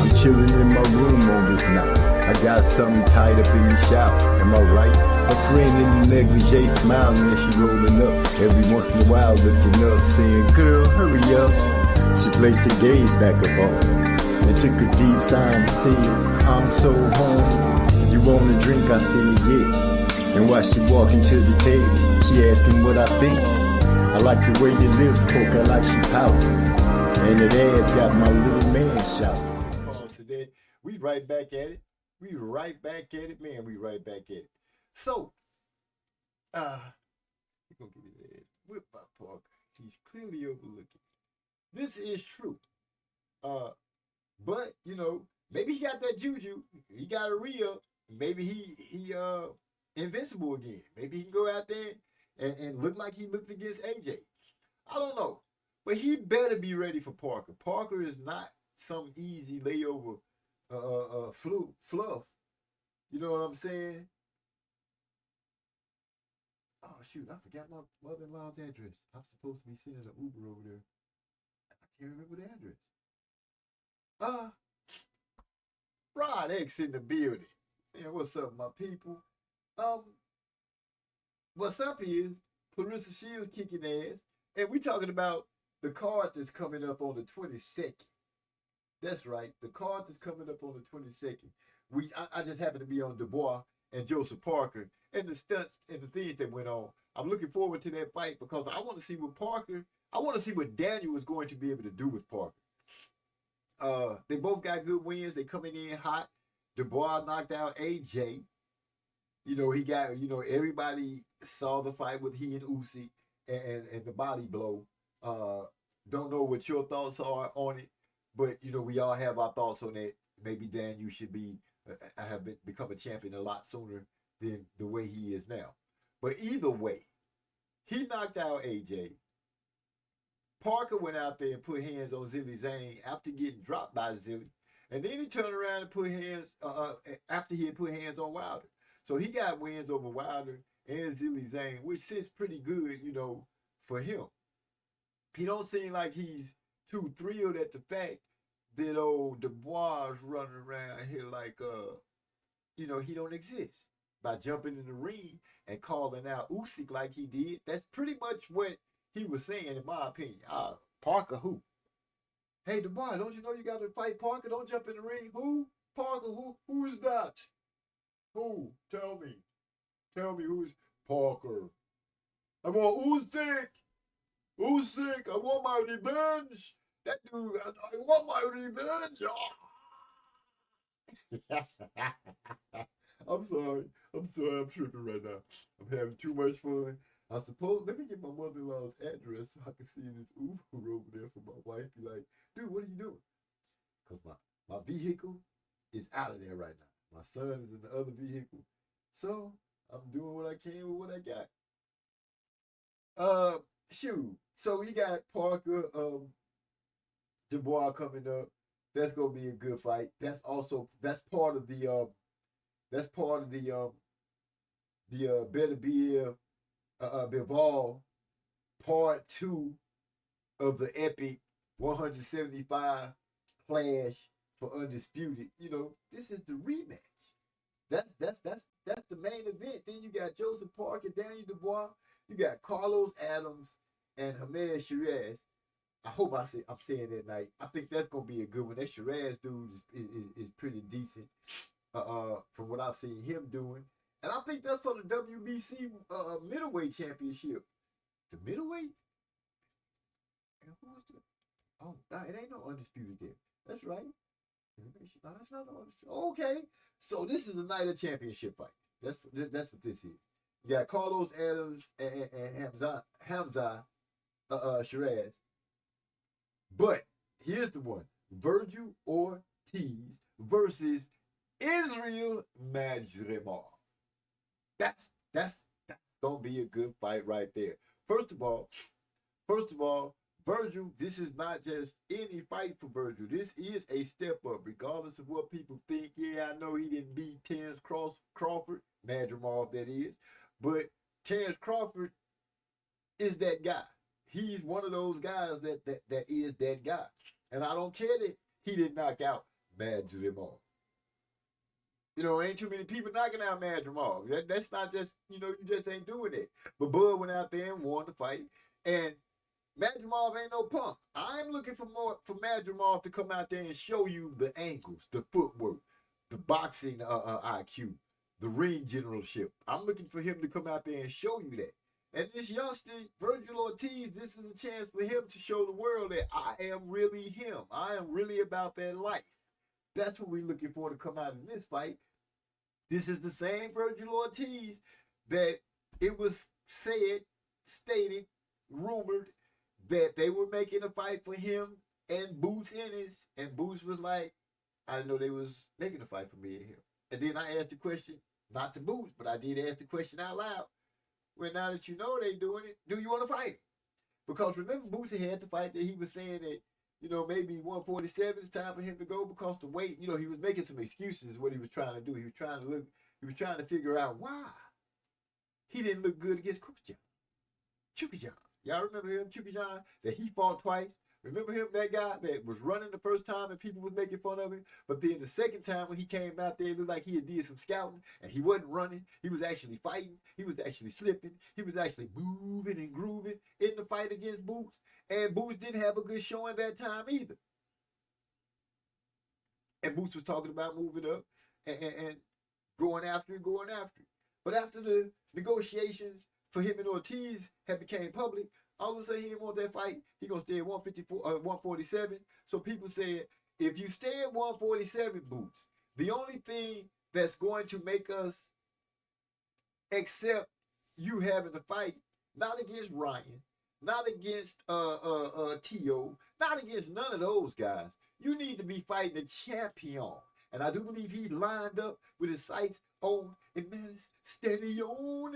I'm chilling in my room on this night. I got something tied up in the shower. Am I right? A friend in the negligee smiling as she rolling up. Every once in a while looking up, saying, "Girl, hurry up." She placed her gaze back up on and took a deep sigh and said, "I'm so hungry. You want a drink?" I said, "Yeah." And while she walking to the table, she asking what I think. I like the way your lips poke her like she pouting, and that ass got my little man shouting. Pause today. We right back at it. We right back at it, man. We right back at it. So, we're gonna get his ass whipped by Parker. He's clearly overlooking. This is true. But you know, maybe he got that juju. He got a re-up. Maybe he invincible again. Maybe he can go out there and look like he looked against AJ. I don't know. But he better be ready for Parker. Parker is not some easy layover fluff. You know what I'm saying? Oh, shoot. I forgot my mother-in-law's address. I'm supposed to be sending an Uber over there. I can't remember the address. Rod X in the building. Saying, what's up, my people? What's up is Clarissa Shields kicking ass, and we talking about the card that's coming up on the 22nd. That's right, the card that's coming up on the 22nd. I just happen to be on Dubois and Joseph Parker and the stunts and the things that went on. I'm looking forward to that fight because I want to see what Daniel is going to be able to do with Parker. They both got good wins. They coming in hot. Dubois knocked out AJ. You know, he got, everybody saw the fight with he and Usyk and the body blow. Don't know what your thoughts are on it, but, we all have our thoughts on that. Maybe Daniel should become a champion a lot sooner than the way he is now. But either way, he knocked out AJ. Parker went out there and put hands on Zilly Zane after getting dropped by Zilly. And then he turned around and put hands, after he had put hands on Wilder. So he got wins over Wilder and Zilly Zane, which sits pretty good, for him. He don't seem like he's too thrilled at the fact that old Dubois running around here like, he don't exist. By jumping in the ring and calling out Usyk like he did, that's pretty much what he was saying, in my opinion. Parker who? Hey, Dubois, don't you know you got to fight Parker? Don't jump in the ring. Who? Parker, who is that? Who? Tell me. Tell me who's Parker. I want Usyk. Usyk, I want my revenge. That dude, I want my revenge. I'm sorry. I'm tripping right now. I'm having too much fun. I suppose, let me get my mother-in-law's address so I can see this Uber over there for my wife. Be like, dude, what are you doing? Because my vehicle is out of there right now. My son is in the other vehicle. So I'm doing what I can with what I got. Shoot. So we got Parker, Dubois coming up. That's gonna be a good fight. That's part of the Beterbiev Bivol part 2 of the epic 175 clash for undisputed. This is the rematch. That's the main event. Then you got Joseph Parker, Daniel Dubois. You got Carlos Adams and Hamed Shiraz. I hope I'm saying that right. I think that's gonna be a good one. That Shiraz dude is pretty decent. From what I've seen him doing. And I think that's for the WBC middleweight championship. The middleweight? Oh, no, it ain't no undisputed there. That's right. No, that's not no undisputed. Okay, so this is a night of championship fight. That's what this is. You got Carlos Adams and Hamza Shiraz. But here's the one: Virgil Ortiz versus Israel Madrimov. That's gonna be a good fight right there. First of all, Virgil, this is not just any fight for Virgil. This is a step up, regardless of what people think. Yeah, I know he didn't beat Terrence Crawford, Madrimov that is, but Terrence Crawford is that guy. He's one of those guys that is that guy. And I don't care that he didn't knock out Madrimov. You know, ain't too many people knocking out Madrimov. That's not just, you know, you just ain't doing it. But Bud went out there and won the fight. And Madrimov ain't no punk. I'm looking for Madrimov to come out there and show you the angles, the footwork, the boxing IQ, the ring generalship. I'm looking for him to come out there and show you that. And this youngster, Virgil Ortiz, this is a chance for him to show the world that I am really him. I am really about that life. That's what we're looking for to come out in this fight. This is the same Virgil Ortiz that it was said, stated, rumored that they were making a fight for him and Boots Ennis. And Boots was like, I know they was making a fight for me and him. And then I asked the question, not to Boots, but I did ask the question out loud. Well, now that you know they doing it, do you want to fight it? Because remember, Boosie had the fight that he was saying that, you know, maybe 147 is time for him to go because the weight, you know, he was making some excuses what he was trying to do. He was trying to figure out why he didn't look good against Chukajan. Y'all remember him, Chukajan, that he fought twice? Remember him, that guy that was running the first time and people was making fun of him? But then the second time when he came out there, it looked like he had did some scouting and he wasn't running. He was actually fighting. He was actually slipping. He was actually moving and grooving in the fight against Boots. And Boots didn't have a good showing that time either. And Boots was talking about moving up and going after it. But after the negotiations for him and Ortiz had became public, all of a sudden he didn't want that fight. He gonna stay at 147. So people said, if you stay at 147, Boots, the only thing that's going to make us accept you having the fight, not against Ryan, not against T.O., not against none of those guys. You need to be fighting the champion. And I do believe he's lined up with his sights on Emmaus Stadion.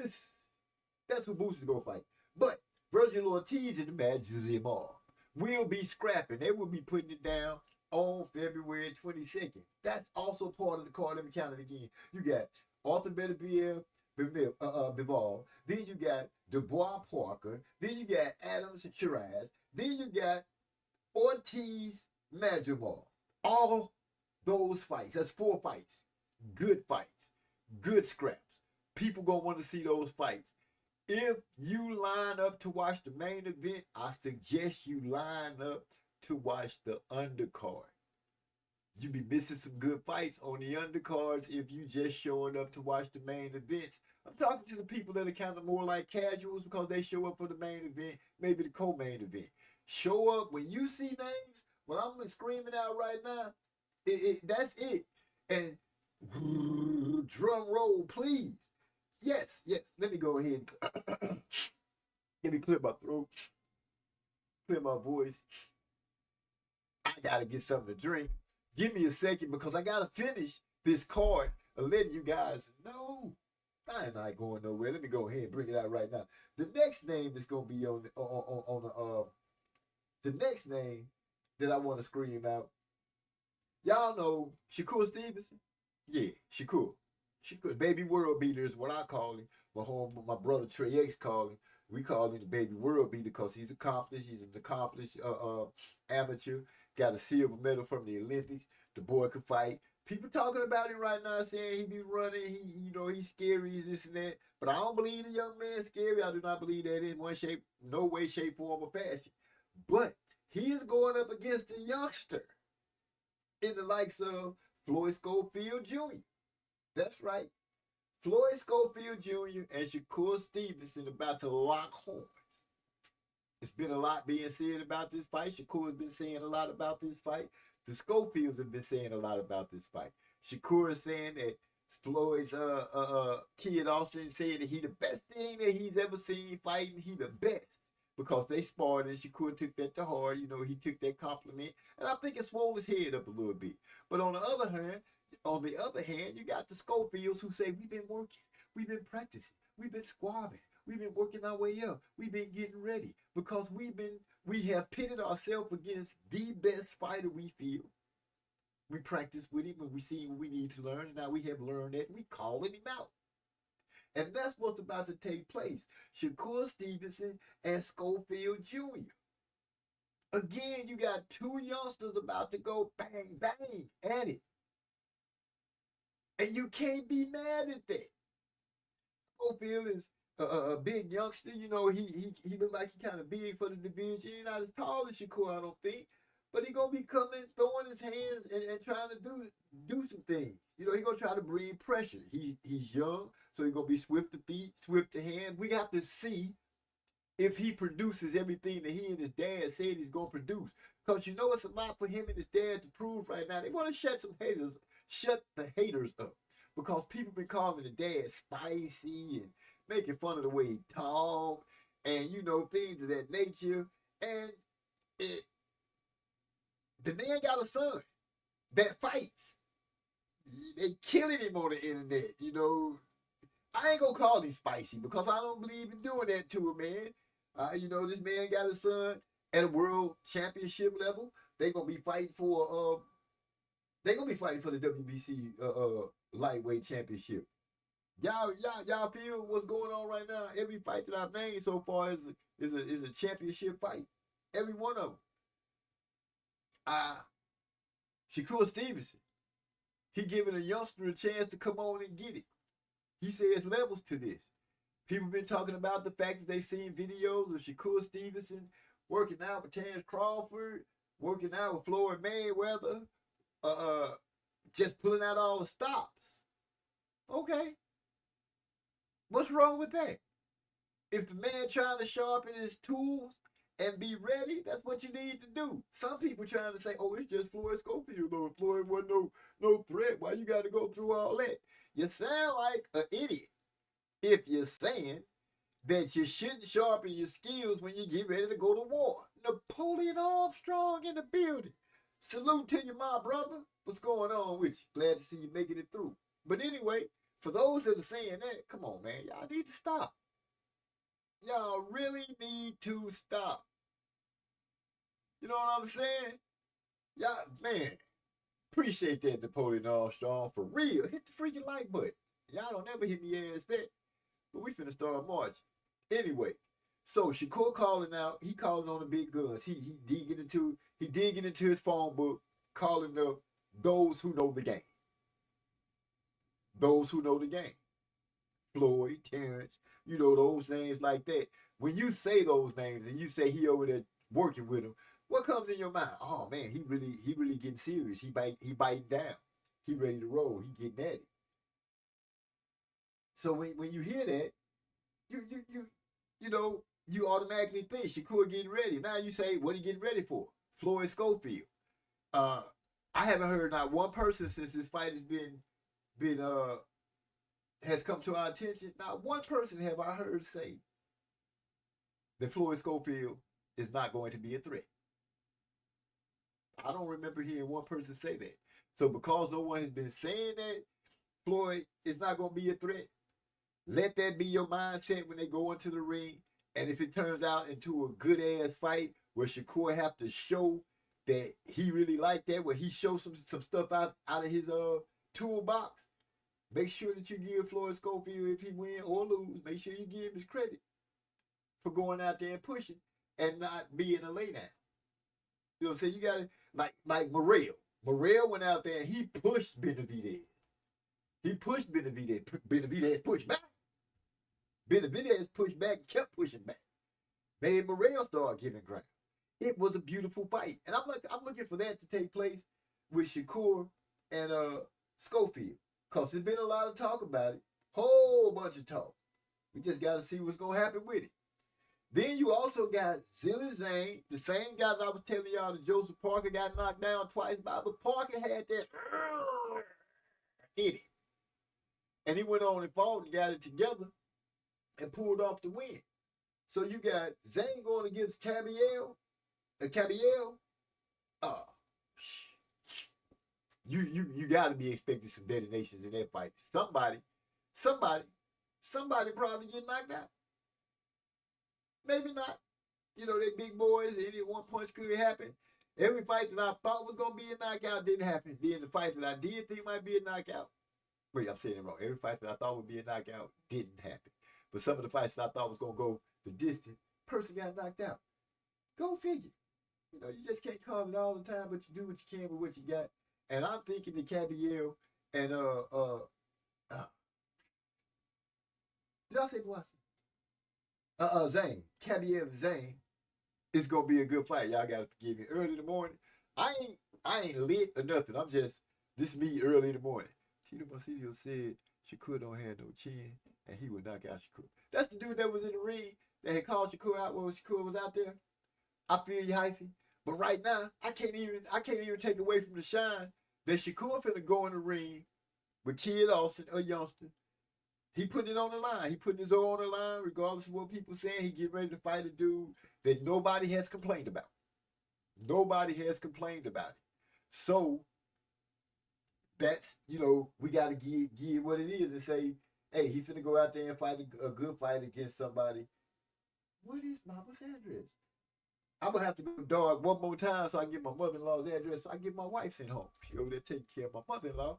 That's who Boots is gonna fight. But Virgil Ortiz and the Madrimov will be scrapping. They will be putting it down on February 22nd. That's also part of the card. Let me count it again. You got Arthur Beterbiev, Bivol. Then you got Dubois Parker. Then you got Adams and Shiraz. Then you got Ortiz Madrimov. All those fights. That's 4 fights. Good fights. Good scraps. People gonna want to see those fights. If you line up to watch the main event, I suggest you line up to watch the undercard. You be missing some good fights on the undercards if you just showing up to watch the main events. I'm talking to the people that are kind of more like casuals because they show up for the main event, maybe the co-main event. Show up when you see names, what I'm screaming out right now, that's it. And drum roll, please. Yes. Let me go ahead and let me clear my throat, clear my voice. I gotta get something to drink. Give me a second because I gotta finish this card and letting you guys know I'm not going nowhere. Let me go ahead and bring it out right now. The next name that's gonna be on the next name that I want to scream out. Y'all know Shakur Stevenson? Yeah, Shakur. Baby World Beater is what I call him. My brother Trey X call him. We call him the Baby World Beater because he's accomplished. He's an accomplished amateur. Got a silver medal from the Olympics. The boy can fight. People talking about him right now saying he be running. He's scary, this and that. But I don't believe the young man scary. I do not believe that in no way, shape, form, or fashion. But he is going up against a youngster in the likes of Floyd Schofield Jr. That's right. Floyd Schofield Jr. and Shakur Stevenson about to lock horns. It's been a lot being said about this fight. Shakur's been saying a lot about this fight. The Schofields have been saying a lot about this fight. Shakur is saying that Floyd's Kid Austin said that he the best thing that he's ever seen fighting. He the best because they sparred and Shakur took that to heart. You know, he took that compliment, and I think it swole his head up a little bit. But on the other hand, you got the Schofields who say we've been working, we've been practicing, we've been squabbing, we've been working our way up, we've been getting ready because we have pitted ourselves against the best fighter we feel. We practice with him and we see what we need to learn, and now we have learned that. We calling him out. And that's what's about to take place. Shakur Stevenson and Schofield Jr. Again, you got two youngsters about to go bang, bang at it. And you can't be mad at that. Schofield is a big youngster. You know, he look like he kind of big for the division. He's not as tall as Shakur, I don't think. But he gonna be coming, throwing his hands and trying to do some things. You know, he gonna try to bring pressure. He's young, so he gonna be swift to feet, swift to hand. We have to see if he produces everything that he and his dad said he's gonna produce. Because you know it's a lot for him and his dad to prove right now. They want to shut the haters up. Because people been calling the dad spicy and making fun of the way he talk and you know, things of that nature. And the man got a son that fights. They killing him on the internet, you know. I ain't gonna call him spicy because I don't believe in doing that to a man. You know, this man got a son at a world championship level. They gonna be fighting for the WBC lightweight championship. Y'all feel what's going on right now? Every fight that I've named so far is a championship fight. Every one of them. Shakur Stevenson, he giving a youngster a chance to come on and get it. He says levels to this. People been talking about the fact that they seen videos of Shakur Stevenson working out with Terence Crawford, working out with Floyd Mayweather, just pulling out all the stops. Okay. What's wrong with that? If the man trying to sharpen his tools and be ready, that's what you need to do. Some people trying to say, oh, it's just Floyd Schofield, though. If Floyd wasn't no threat, why you got to go through all that? You sound like an idiot if you're saying that you shouldn't sharpen your skills when you get ready to go to war. Napoleon Armstrong in the building. Salute to you, my brother. What's going on with you? Glad to see you making it through. But anyway, for those that are saying that, come on, man, y'all need to stop. Y'all really need to stop. You know what I'm saying? Y'all, man, appreciate that, Napoleon Armstrong. For real, hit the freaking like button. Y'all don't ever hit me ass that. But we finna start marching. Anyway, so Shakur calling out, he calling on the big guns. He digging into his phone book, calling up those who know the game. Those who know the game. Floyd, Terence, you know, those names like that. When you say those names and you say he over there working with him, what comes in your mind? Oh man, he really getting serious. He biting down. He ready to roll. He getting at it. So when you hear that, you know, you automatically think Shakur getting ready. Now you say, what he getting ready for? Floyd Schofield. I haven't heard not one person since this fight has has come to our attention. Not one person have I heard say that Floyd Schofield is not going to be a threat. I don't remember hearing one person say that. So because no one has been saying that Floyd is not going to be a threat, let that be your mindset when they go into the ring. And if it turns out into a good ass fight where Shakur have to show that he really like that, where he shows some stuff out of his toolbox, make sure that you give Floyd Schofield, if he win or lose, make sure you give him his credit for going out there and pushing and not being a laydown. You know what I'm saying? You got to, like Morrell. Morrell went out there and he pushed Benavidez. He pushed Benavidez. Benavidez pushed back. Benavidez pushed back and kept pushing back. Made Morrell start giving ground. It was a beautiful fight. And I'm looking for that to take place with Shakur and Schofield. Because there's been a lot of talk about it. Whole bunch of talk. We just got to see what's going to happen with it. Then you also got Zilly Zane, the same guy that I was telling y'all that Joseph Parker got knocked down twice by, but Parker had that in it. And he went on and fought and got it together and pulled off the win. So you got Zane going against Cabiel. You got to be expecting some detonations in that fight. Somebody probably get knocked out. Maybe not. You know, they big boys, any one punch could happen. Every fight that I thought was going to be a knockout didn't happen. Then the fight that I did think might be a knockout. Wait, I'm saying it wrong. Every fight that I thought would be a knockout didn't happen. But some of the fights that I thought was going to go the distance, person got knocked out. Go figure. You know, you just can't call it all the time, but you do what you can with what you got. And I'm thinking that Cabiel and did I say Boise? Zane. Cabiel and Zane is gonna be a good fight. Y'all gotta forgive me. Early in the morning, I ain't lit or nothing. I'm just this me early in the morning. Tito Marcello said Shakur don't have no chin and he would knock out Shakur. That's the dude that was in the ring that had called Shakur out when Shakur was out there. I feel you, Hyphy. But right now, I can't even take away from the shine that Shakur finna go in the ring with Kid Austin, a youngster. He putting it on the line. He putting his own on the line, regardless of what people saying. He getting ready to fight a dude that nobody has complained about. Nobody has complained about it. So that's, you know, we got to give what it is and say, hey, he finna go out there and fight a good fight against somebody. What is Mama's address? I'm going to have to go dog one more time so I can get my mother-in-law's address so I can get my wife sent home. She over there taking care of my mother-in-law.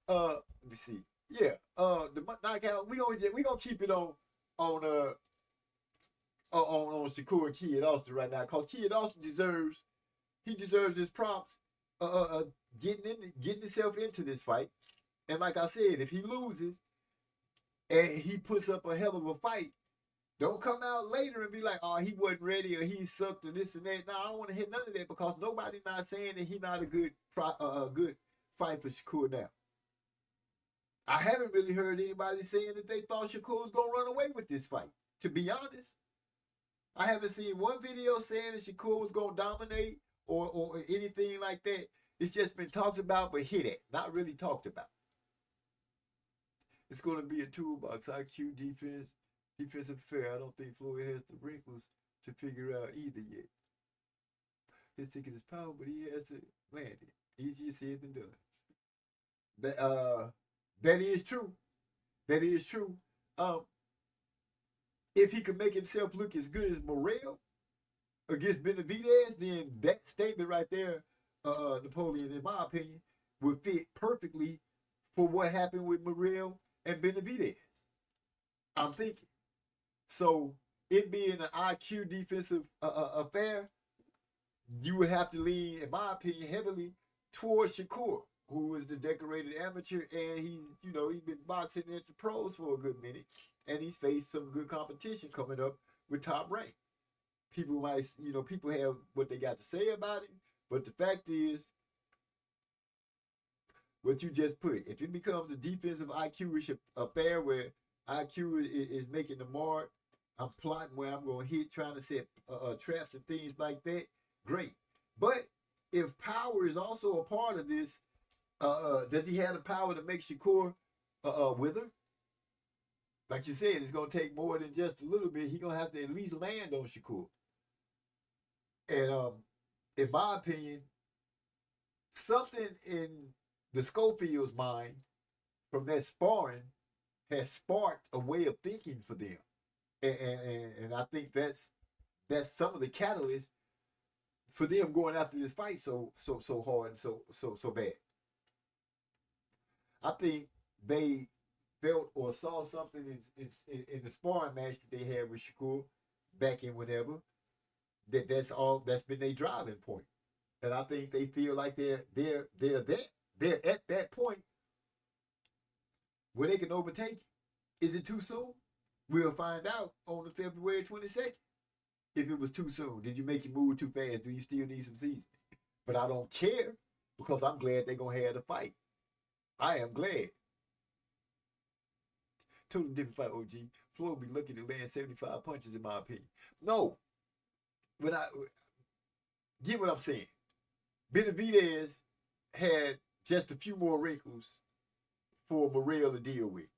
Let me see. Yeah, the knockout, we gonna keep it on Shakur and Kid Austin right now, because Kid Austin deserves his props getting himself into this fight. And like I said, if he loses and he puts up a hell of a fight, don't come out later and be like, oh, he wasn't ready or he sucked or this and that. No, I don't want to hear none of that, because nobody's not saying that he's not a good fight for Shakur now. I haven't really heard anybody saying that they thought Shakur was going to run away with this fight, to be honest. I haven't seen one video saying that Shakur was going to dominate or anything like that. It's just been talked about, but hit at, not really talked about. It's going to be a toolbox, IQ, defensive fair. I don't think Floyd has the wrinkles to figure out either yet. His ticket is power, but he has to land it. Easier said than done. That is true. That is true. If he could make himself look as good as Morrell against Benavidez, then that statement right there, Napoleon, in my opinion, would fit perfectly for what happened with Morrell and Benavidez. I'm thinking. So it being an IQ defensive affair, you would have to lean, in my opinion, heavily towards Shakur, who is the decorated amateur, and he's been boxing at the pros for a good minute, and he's faced some good competition coming up with Top Rank. People have what they got to say about it, but the fact is, what you just put, if it becomes a defensive IQ-ish affair where IQ is making the mark, I'm plotting where I'm going to hit, trying to set traps and things like that, great. But if power is also a part of this, does he have the power to make Shakur wither? Like you said, it's going to take more than just a little bit. He's going to have to at least land on Shakur. And in my opinion, something in the Schofield's mind from that sparring has sparked a way of thinking for them. And I think that's some of the catalyst for them going after this fight so hard and so bad. I think they felt or saw something in the sparring match that they had with Shakur back in whenever, that's been their driving point. And I think they feel like they're at that point where they can overtake it. Is it too soon? We'll find out on the February 22nd. If it was too soon, did you make your move too fast? Do you still need some seasoning? But I don't care, because I'm glad they're going to have the fight. I am glad. Totally different fight, OG. Floyd be looking to land 75 punches, in my opinion. No, when I get what I'm saying, Benavidez had just a few more wrinkles for Morrell to deal with,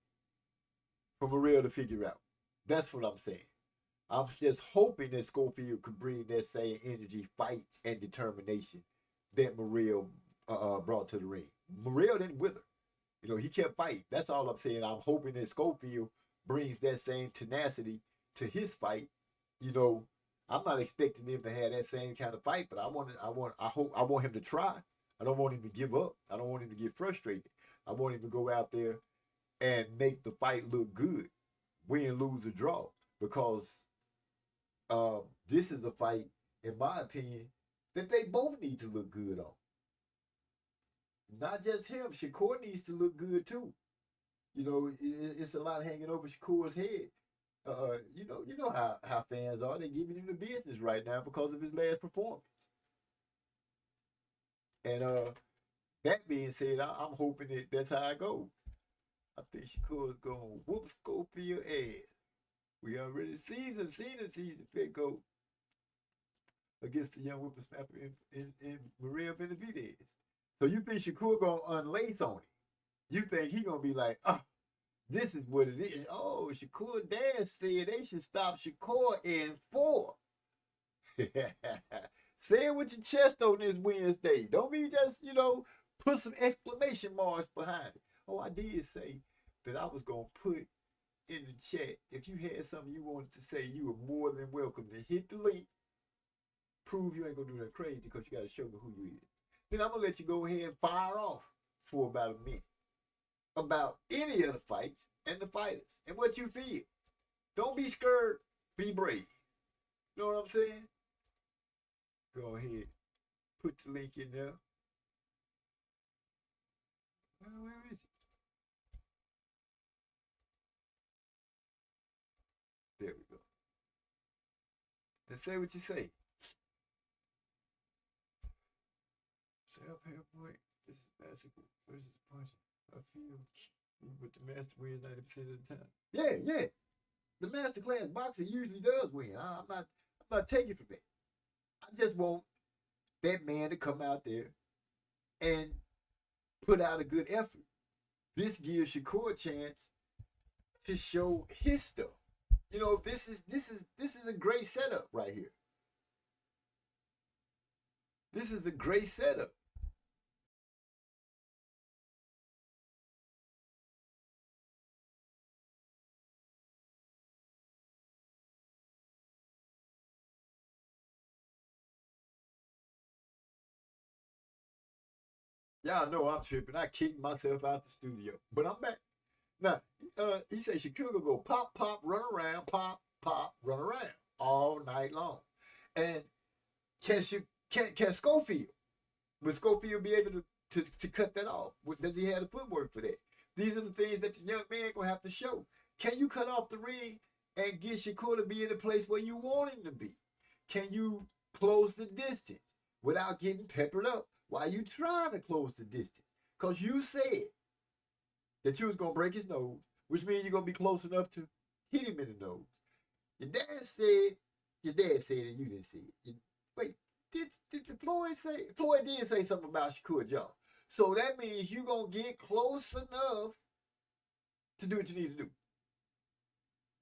for Morrell to figure out. That's what I'm saying. I'm just hoping that Schofield could bring that same energy, fight, and determination that Morrell brought to the ring. Morrell didn't wither. You know, he kept fighting. That's all I'm saying. I'm hoping that Schofield brings that same tenacity to his fight. You know, I'm not expecting him to have that same kind of fight, but I want him to try. I don't want him to give up. I don't want him to get frustrated. I want him to go out there and make the fight look good, win, lose, or draw, because this is a fight, in my opinion, that they both need to look good on. Not just him. Shakur needs to look good too. You know, it's a lot hanging over Shakur's head. You know how fans are. They're giving him the business right now because of his last performance. And that being said, I'm hoping that that's how it goes. I think Shakur's going to whoop Schofield ass. We already seen the season fit go against the young whippersnapper in Morrell Benavidez. So you think Shakur going to unlace on him? You think he going to be like, this is what it is. Oh, Shakur dad said they should stop Shakur in 4. Say it with your chest on this Wednesday. Don't be just, put some exclamation marks behind it. Oh, I did say that I was going to put in the chat, if you had something you wanted to say, you were more than welcome to hit the link. Prove you ain't going to do that crazy because you got to show me who you is. Then I'm going to let you go ahead and fire off for about a minute about any of the fights and the fighters and what you feel. Don't be scared. Be brave. You know what I'm saying? Go ahead. Put the link in there. Where is it? There we go. And say what you say. Point. This is massive versus punch. I feel but the master wins 90% of the time. Yeah. The master class boxer usually does win. I'm not taking from that. I just want that man to come out there and put out a good effort. This gives Shakur a chance to show his stuff. This is a great setup right here. This is a great setup. Y'all know I'm tripping. I kicked myself out the studio, but I'm back. Now, he said Shakur gonna go pop, pop, run around, pop, pop, run around all night long. And can Schofield? Will Schofield be able to cut that off? Does he have the footwork for that? These are the things that the young man gonna have to show. Can you cut off the ring and get Shakur to be in the place where you want him to be? Can you close the distance without getting peppered up? Why you trying to close the distance? Because you said that you was going to break his nose, which means you're going to be close enough to hit him in the nose. Your dad said it, you didn't see it. Wait, did Floyd say? Floyd did say something about Shakur jaw. So that means you're going to get close enough to do what you need to do.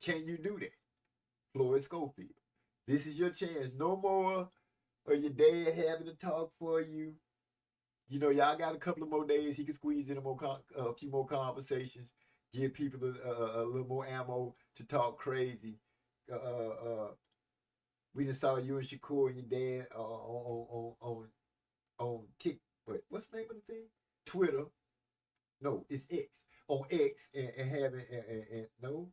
Can you do that? Floyd Schofield. This is your chance. No more of your dad having to talk for you. Y'all got a couple of more days. He can squeeze in a few more conversations, give people a little more ammo to talk crazy. We just saw you and Shakur and your dad on what's the name of the thing? Twitter. No, it's X. On X and having no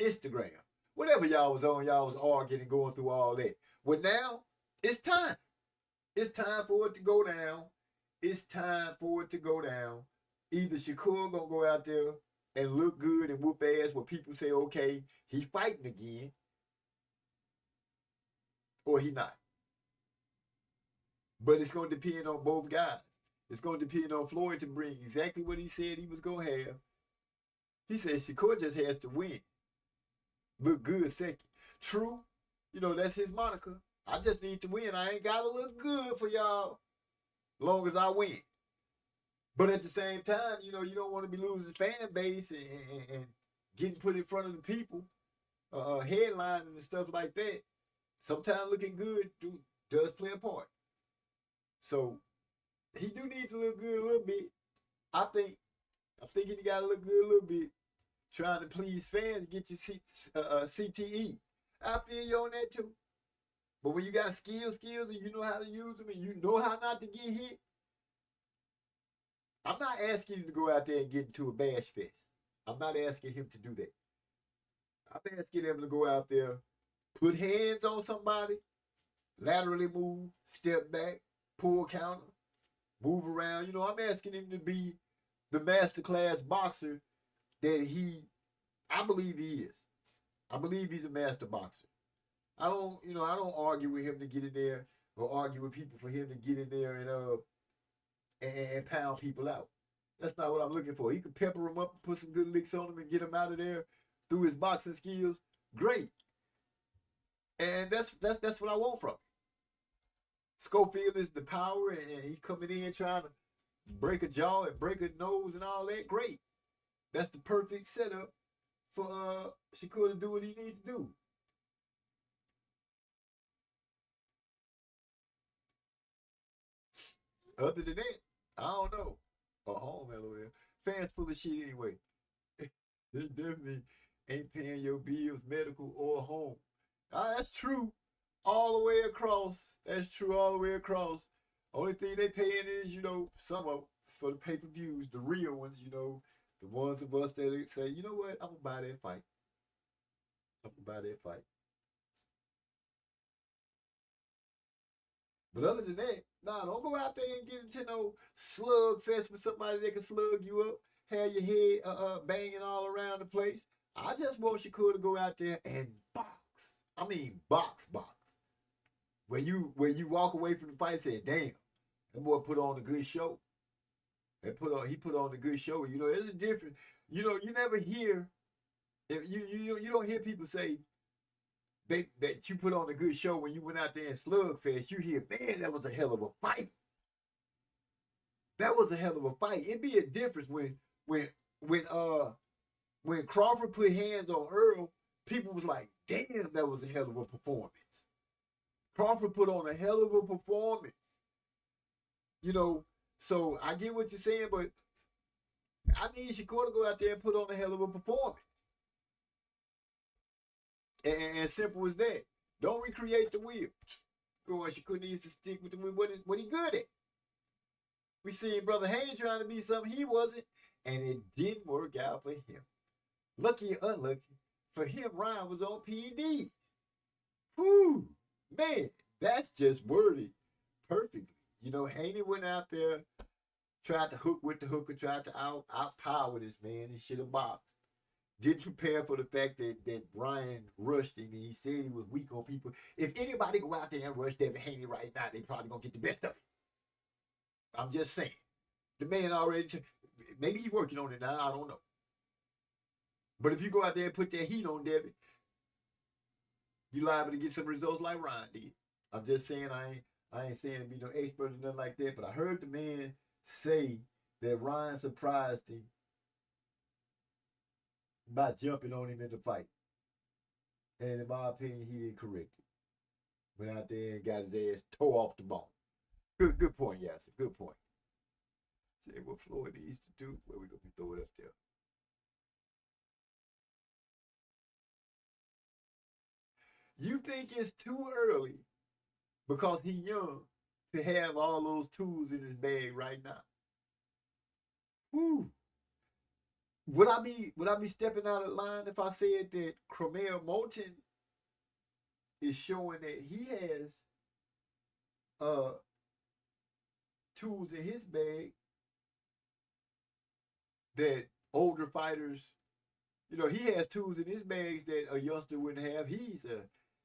Instagram. Whatever y'all was on, y'all was arguing and going through all that. Well, now it's time. It's time for it to go down. It's time for it to go down. Either Shakur gonna go out there and look good and whoop ass where people say, okay, he's fighting again, or he not. But it's gonna depend on both guys. It's gonna depend on Floyd to bring exactly what he said he was gonna have. He said Shakur just has to win. Look good second. True, you know, that's his moniker. I just need to win. I ain't got to look good for y'all long as I win. But at the same time, you know, you don't want to be losing fan base and getting put in front of the people, headlining and stuff like that. Sometimes looking good does play a part. So he do need to look good a little bit. I'm thinking he got to look good a little bit, trying to please fans, get your CTE. I feel you on that too. But when you got skills, and you know how to use them, and you know how not to get hit, I'm not asking you to go out there and get into a bash fest. I'm not asking him to do that. I'm asking him to go out there, put hands on somebody, laterally move, step back, pull counter, move around. You know, I'm asking him to be the masterclass boxer that I believe he is. I believe he's a master boxer. I don't argue with him to get in there or argue with people for him to get in there and pound people out. That's not what I'm looking for. He could pepper them up and put some good licks on them and get them out of there through his boxing skills. Great. And that's what I want from him. Schofield is the power, and he's coming in trying to break a jaw and break a nose and all that. Great. That's the perfect setup for Shakur to do what he needs to do. Other than that, I don't know. Home, LOL. Fans full of shit anyway. They definitely ain't paying your bills, medical or home. That's true all the way across. That's true all the way across. Only thing they paying is, you know, some of it's for the pay-per-views, the real ones, you know, the ones of us that say, you know what, I'm gonna buy that fight. I'm gonna buy that fight. But other than that, nah, don't go out there and get into no slug fest with somebody that can slug you up, have your head banging all around the place. I just want Shakur to go out there and box. I mean box. Where you walk away from the fight saying, damn, that boy put on a good show. He put on a good show. You know, there's a difference. You know, you never hear, if you don't hear people say that you put on a good show when you went out there in Slugfest. You hear, man, that was a hell of a fight. That was a hell of a fight. It'd be a difference when Crawford put hands on Earl, people was like, damn, that was a hell of a performance. Crawford put on a hell of a performance. You know, so I get what you're saying, but I need Shakur to go out there and put on a hell of a performance. And simple as that. Don't recreate the wheel. Shakur needs to stick with what he good at. We seen Brother Haney trying to be something he wasn't, and it didn't work out for him. Lucky or unlucky, for him, Ryan was on PEDs. Whew, man, that's just worded perfectly. You know, Haney went out there, tried to hook with the hooker, tried to outpower this man. He should have boxed. Didn't prepare for the fact that Ryan rushed him. He said he was weak on people. If anybody go out there and rush Devin Haney right now, they probably gonna get the best of it. I'm just saying. The man already, maybe he's working on it now, I don't know. But if you go out there and put that heat on Devin, you liable to get some results like Ryan did. I'm just saying, I ain't saying to be no expert or nothing like that, but I heard the man say that Ryan surprised him by jumping on him in the fight. And in my opinion, he didn't correct it. Went out there and got his ass tore off the bone. Good point, Yasser. Good point. Say what Floyd needs to do. Where we gonna be throwing it up there? You think it's too early because he's young to have all those tools in his bag right now? Woo. Would I be stepping out of line if I said that Cromell Moulton is showing that he has tools in his bag that older fighters, you know, he has tools in his bags that a youngster wouldn't have. He's a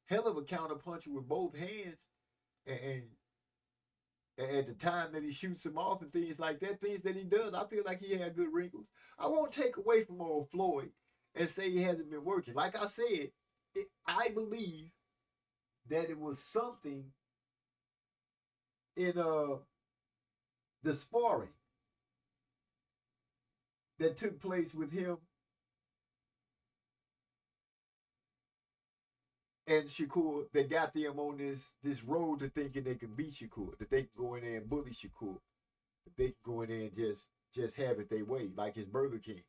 hell of a counterpuncher with both hands, and at the time that he shoots him off and things like that, things that he does, I feel like he had good wrinkles. I won't take away from old Floyd and say he hasn't been working. Like I said, I believe that it was something in the sparring that took place with him and Shakur that got them on this road to thinking they can beat Shakur, that they can go in there and bully Shakur, that they can go in there and just have it their way, like his Burger King.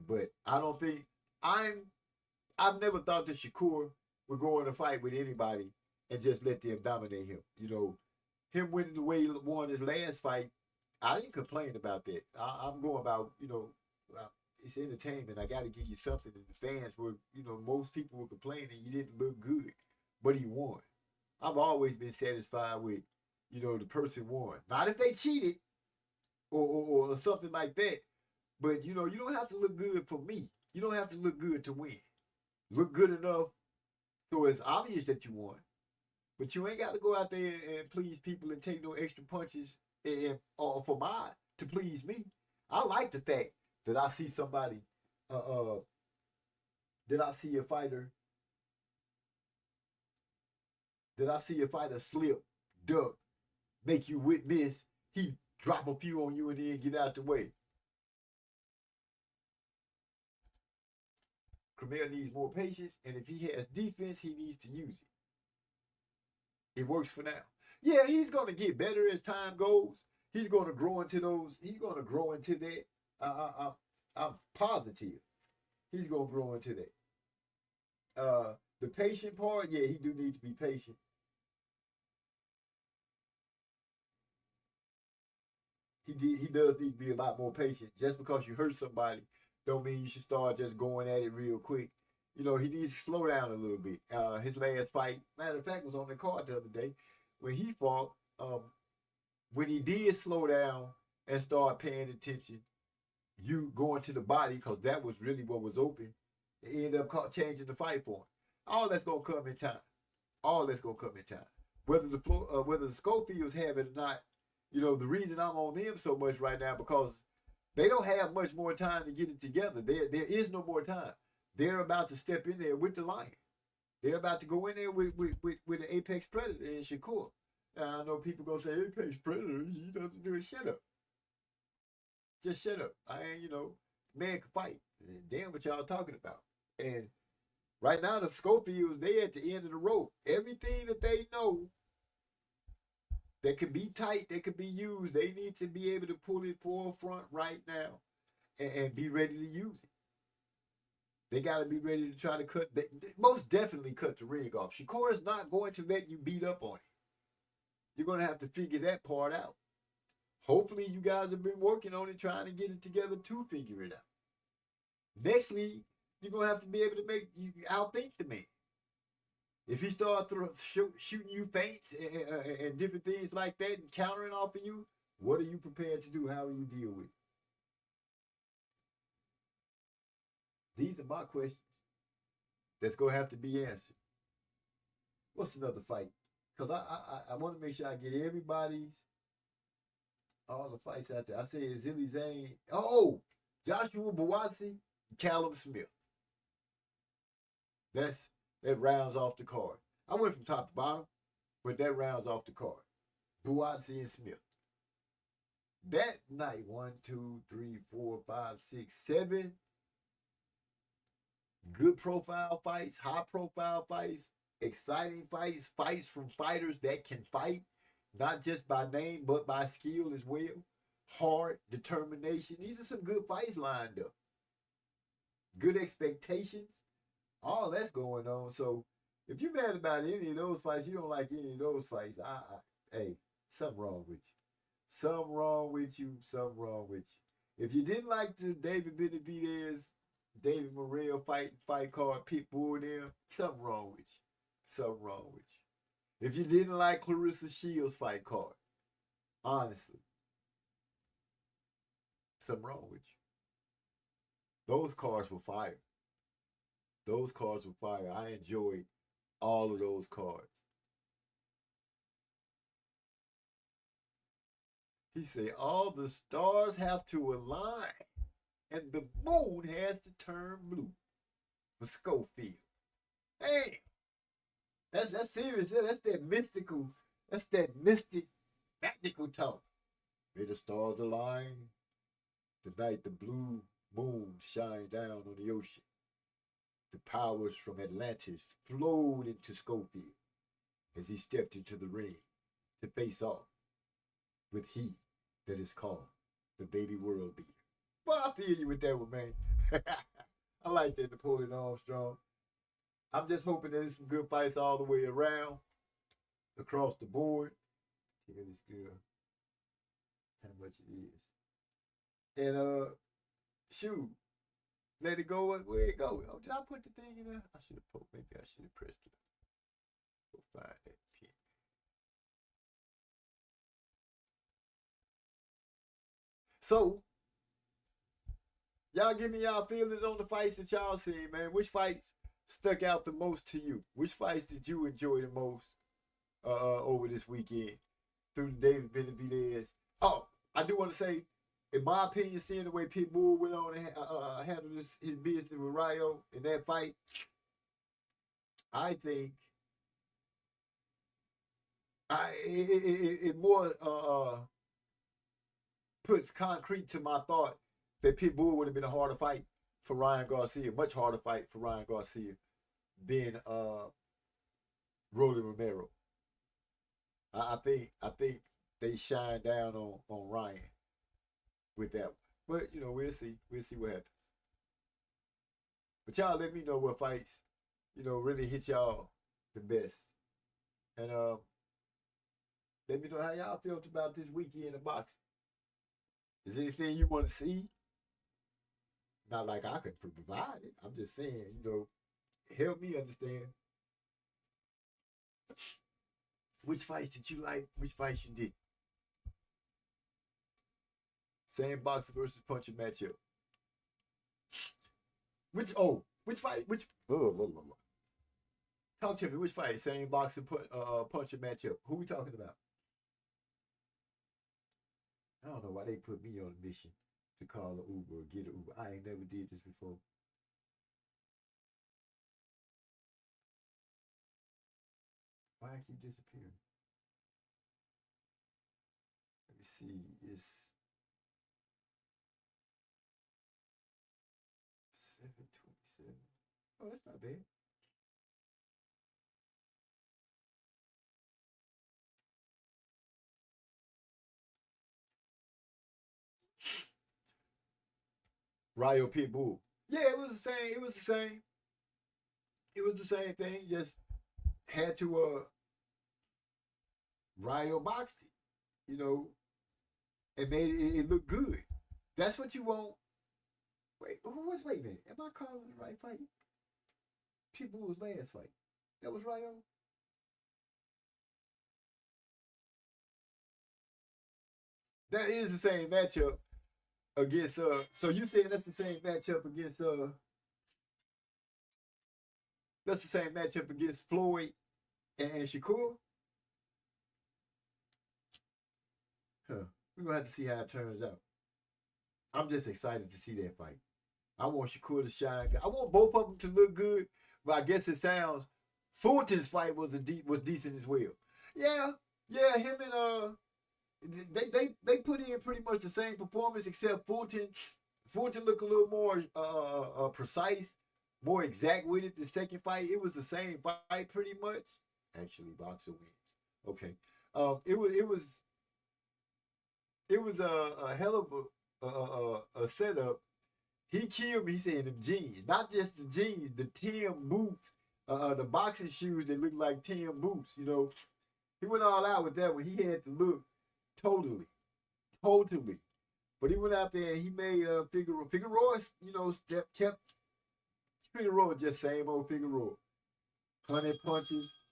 But I don't think I've never thought that Shakur would go in a fight with anybody and just let them dominate him. You know, him winning the way he won his last fight, I didn't complain about that. I'm going about, you know, it's entertainment. I got to give you something. And the fans were, you know, most people were complaining you didn't look good, but he won. I've always been satisfied with, you know, the person won. Not if they cheated or something like that. But, you know, you don't have to look good for me. You don't have to look good to win. Look good enough so it's obvious that you won. But you ain't got to go out there and please people and take no extra punches or to please me. I like the fact that I see somebody, that I see a fighter slip, duck, make you witness, he drop a few on you and then get out the way. Cormier needs more patience, and if he has defense, he needs to use it. It works for now. Yeah, he's going to get better as time goes. He's going to grow into those. He's going to grow into that. I'm positive he's going to grow into that. The patient part, yeah, he do need to be patient. He does need to be a lot more patient. Just because you hurt somebody don't mean you should start just going at it real quick. You know, he needs to slow down a little bit. His last fight, matter of fact, was on the card the other day when he fought. When he did slow down and start paying attention, you going to the body, because that was really what was open, it ended up changing the fight for him. All that's going to come in time. All that's going to come in time. Whether the Schofields have it or not, you know, the reason I'm on them so much right now, because they don't have much more time to get it together. There is no more time. They're about to step in there with the Lion. They're about to go in there with the Apex Predator and Shakur. I know people gonna say Apex Predator, he doesn't do it. Shut up. Just shut up. I ain't, you know, man can fight. Damn what y'all talking about. And right now the Schofields, they at the end of the rope. Everything that they know that can be tight, that can be used, they need to be able to pull it forefront right now and be ready to use it. They got to be ready to try to they most definitely cut the ring off. Shakur is not going to let you beat up on it. You're going to have to figure that part out. Hopefully you guys have been working on it, trying to get it together to figure it out. Nextly, you're going to have to be able to outthink the man. If he starts shooting you feints and different things like that and countering off of you, what are you prepared to do? How will you deal with it? These are my questions that's going to have to be answered. What's another fight? Because I want to make sure I get all the fights out there. I say Zilly Zane. Oh, Joshua Buatsi, Callum Smith. That rounds off the card. I went from top to bottom, but that rounds off the card. Buatsi and Smith. That night, 1, 2, 3, 4, 5, 6, 7 good profile fights, high profile fights, exciting fights, fights from fighters that can fight, not just by name, but by skill as well. Heart, determination. These are some good fights lined up. Good expectations. All that's going on. So if you're mad about any of those fights, you don't like any of those fights, hey, something wrong with you. Something wrong with you. Something wrong with you. If you didn't like the David Benavidez, David Morrell fight card, Pitbull them, something wrong with you. Something wrong with you. If you didn't like Clarissa Shields fight card, honestly, something wrong with you. Those cards were fire. Those cards were fire. I enjoyed all of those cards. He said, all the stars have to align and the moon has to turn blue. for Schofield. Hey, that's serious. That's that mystical. That's that mystic, magical talk. May the stars align. Tonight the blue moon shine down on the ocean. The powers from Atlantis flowed into Schofield as he stepped into the ring to face off with he that is called the Baby World Beater. Well, I feel you with that one, man. I like that, Napoleon Armstrong. I'm just hoping that there's some good fights all the way around, across the board. Look at this girl, how much it is. And shoot, let it go where it go. Oh, did I put the thing in there? I should have put. Maybe I should have pressed it. Go find that pin. So, y'all give me y'all feelings on the fights that y'all seen, man. Which fights stuck out the most to you? Which fights did you enjoy the most over this weekend through the David Benavidez? Oh, I do want to say, in my opinion, seeing the way Pitbull went on and handled his business with Rayo in that fight, I think it more puts concrete to my thought that Pitbull would have been a harder fight for Ryan Garcia, much harder fight for Ryan Garcia than Rolly Romero. I think they shine down on Ryan with that one. But, you know, we'll see. We'll see what happens. But y'all let me know what fights, you know, really hit y'all the best. And let me know how y'all felt about this weekend of boxing. Is there anything you want to see? Not like I could provide it. I'm just saying, you know, help me understand. Which fights did you like? Which fights you didn't? Same boxer versus puncher matchup. Which fight? Talk to me. Which fight? Same boxer puncher matchup. Who we talking about? I don't know why they put me on a mission to call an Uber or get an Uber. I ain't never did this before. Why I keep disappearing? Let me see. It's 7:27. Oh, that's not bad. Rayo Pitbull. Yeah, it was the same. It was the same. It was the same thing. Just had to Rayo boxed it, you know, and made it look good. That's what you want. Wait a minute. Am I calling the right fight? Pitbull's last fight. That was Rayo? That is the same matchup against so you saying that's the same matchup against that's the same matchup against Floyd and Shakur? We're gonna have to see how it turns out. I'm just excited to see that fight. I want Shakur to shine. I want both of them to look good, but I guess it sounds Fulton's fight was decent as well. Yeah, him and they put in pretty much the same performance, except Fulton looked a little more precise, more exact with it. The second fight, it was the same fight pretty much. Actually, boxer wins. Okay. It was a hell of a setup. He killed me. He said them jeans, not just the jeans, the Tim boots, the boxing shoes that look like Tim boots. You know, he went all out with that one. He had to look totally. But he went out there and he made Figueroa. Figueroa, you know, kept Figueroa just same old Figueroa. 100 punches,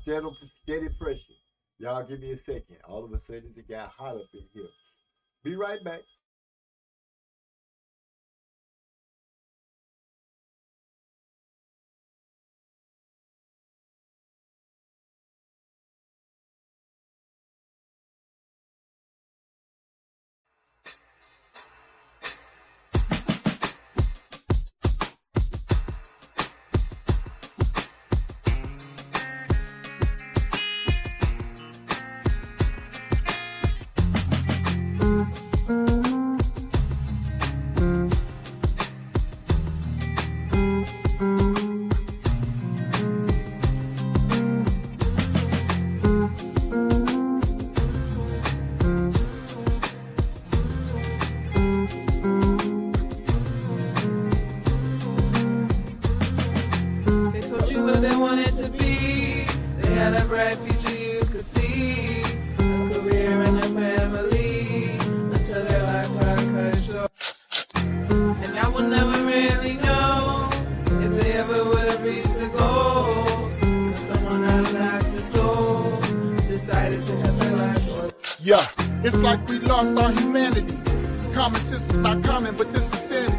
steady pressure. Y'all give me a second. All of a sudden, it got hot up in here. Be right back. had a bright future you could see, a career and a family, until their life got cut short. And I will never really know if they ever would have reached the goals, cause someone out of their soul decided to cut their life short. Yeah, it's like we lost our humanity. Common sense is not common, but this insanity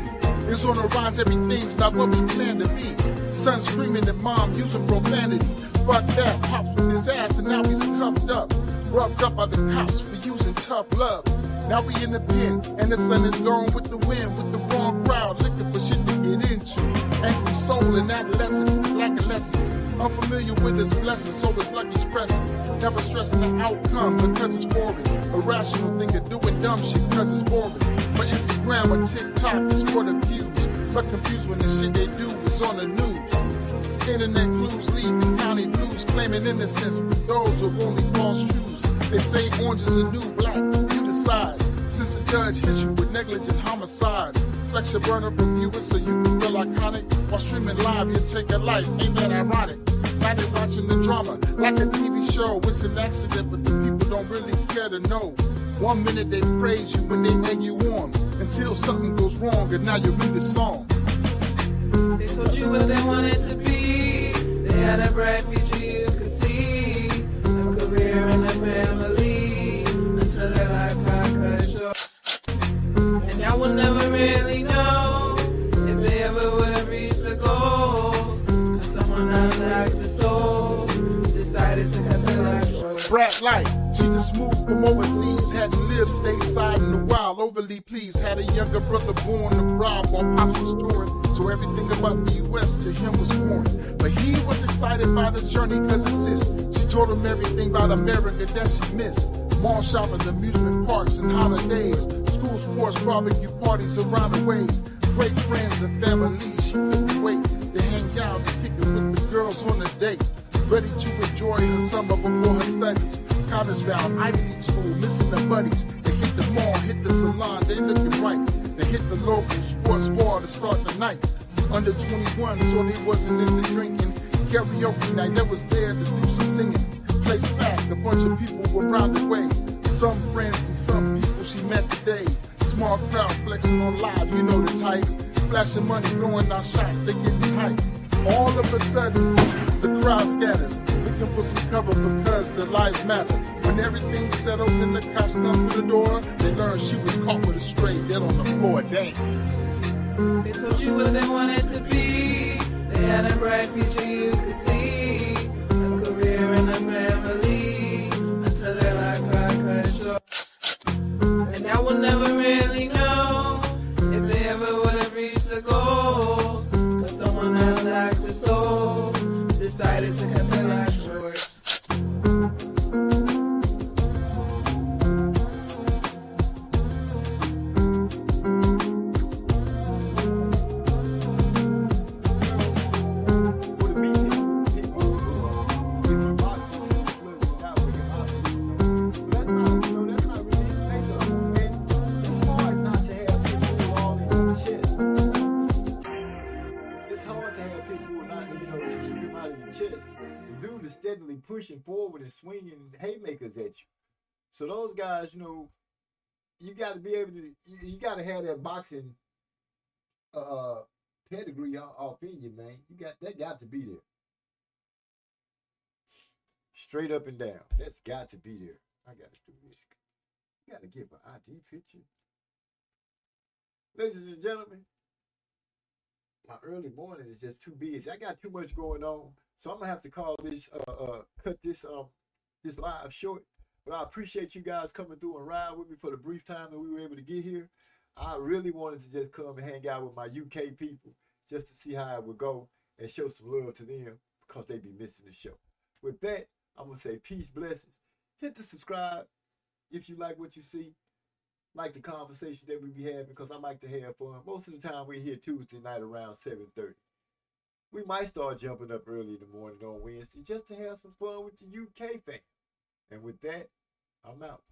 is on the rise. Everything's not what we planned to be. Son screaming at mom using profanity. Fuck that, pops with his ass, and now he's cuffed up. Roughed up by the cops for using tough love. Now we in the pen, and the sun is gone with the wind, with the wrong crowd, looking for shit to get into. Angry soul and adolescent, lacking lessons. Unfamiliar with his blessings, so his lucky's pressing. Never stressing the outcome because it's foreign. Irrational thing of doing dumb shit because it's boring. But Instagram or TikTok is for the views. But confused when the shit they do is on the news. Internet clues lead the county blues, claiming innocence, but those are only false truths. They say orange is a new black, you decide. Since the judge hits you with negligent homicide, flex your burner from viewers so you can feel iconic. While streaming live, you take a life, ain't that ironic? Now they watching the drama, like a TV show. It's an accident, but the people don't really care to know. 1 minute they praise you when they egg you on, until something goes wrong and now you read the song. They told you what they wanted to be, they had a bright future you could see, a career and a family, until their life got cut short. And I will never really know if they ever would have reached the goals, cause someone out of their soul decided to cut their life short. Brat Light, she's a smooth from overseas, hadn't lived stateside in a while, overly pleased, had a younger brother born abroad while Pops was touring. So everything about the U.S. to him was foreign. But he was excited by this journey cause his sis, she told him everything about America that she missed. Mall shopping, amusement parks and holidays, school sports, barbecue parties around the way. Great friends and family, she couldn't wait to hang out and kick it with the girls on a date. Ready to enjoy her summer before her studies. College bound, Ivy League school, missing the buddies. They hit the mall, hit the salon, they looking right. They hit the local sports bar to start the night. Under 21, so they wasn't into drinking. Karaoke night, they was there to do some singing. Place back, a bunch of people were round the way. Some friends and some people she met today. Small crowd flexing on live, you know the type. Flashing money, throwing out shots, they getting hype. All of a sudden, the crowd scatters, looking for some cover because their lives matter. When everything settles and the cops come through the door, they learn she was caught with a stray dead on the floor. Damn. They told you what they wanted to be, they had a bright future you could see, a career and a family, until their life got cut short. And I will never really know if they ever would have reached the goals, cause someone out of their soul decided to cut their life short. Steadily pushing forward and swinging haymakers at you. So those guys, you know, you got to be able to, you got to have that boxing pedigree off in you, man. That got to be there. Straight up and down. That's got to be there. I got to do this. You got to give an ID picture. Ladies and gentlemen, my early morning is just too busy. I got too much going on. So I'm gonna have to call this, cut this live short. But I appreciate you guys coming through and ride with me for the brief time that we were able to get here. I really wanted to just come and hang out with my UK people just to see how it would go and show some love to them because they be missing the show. With that, I'm gonna say peace, blessings. Hit the subscribe if you like what you see. Like the conversation that we be having because I like to have fun. Most of the time we're here Tuesday night around 7:30. We might start jumping up early in the morning on Wednesday just to have some fun with the UK fans. And with that, I'm out.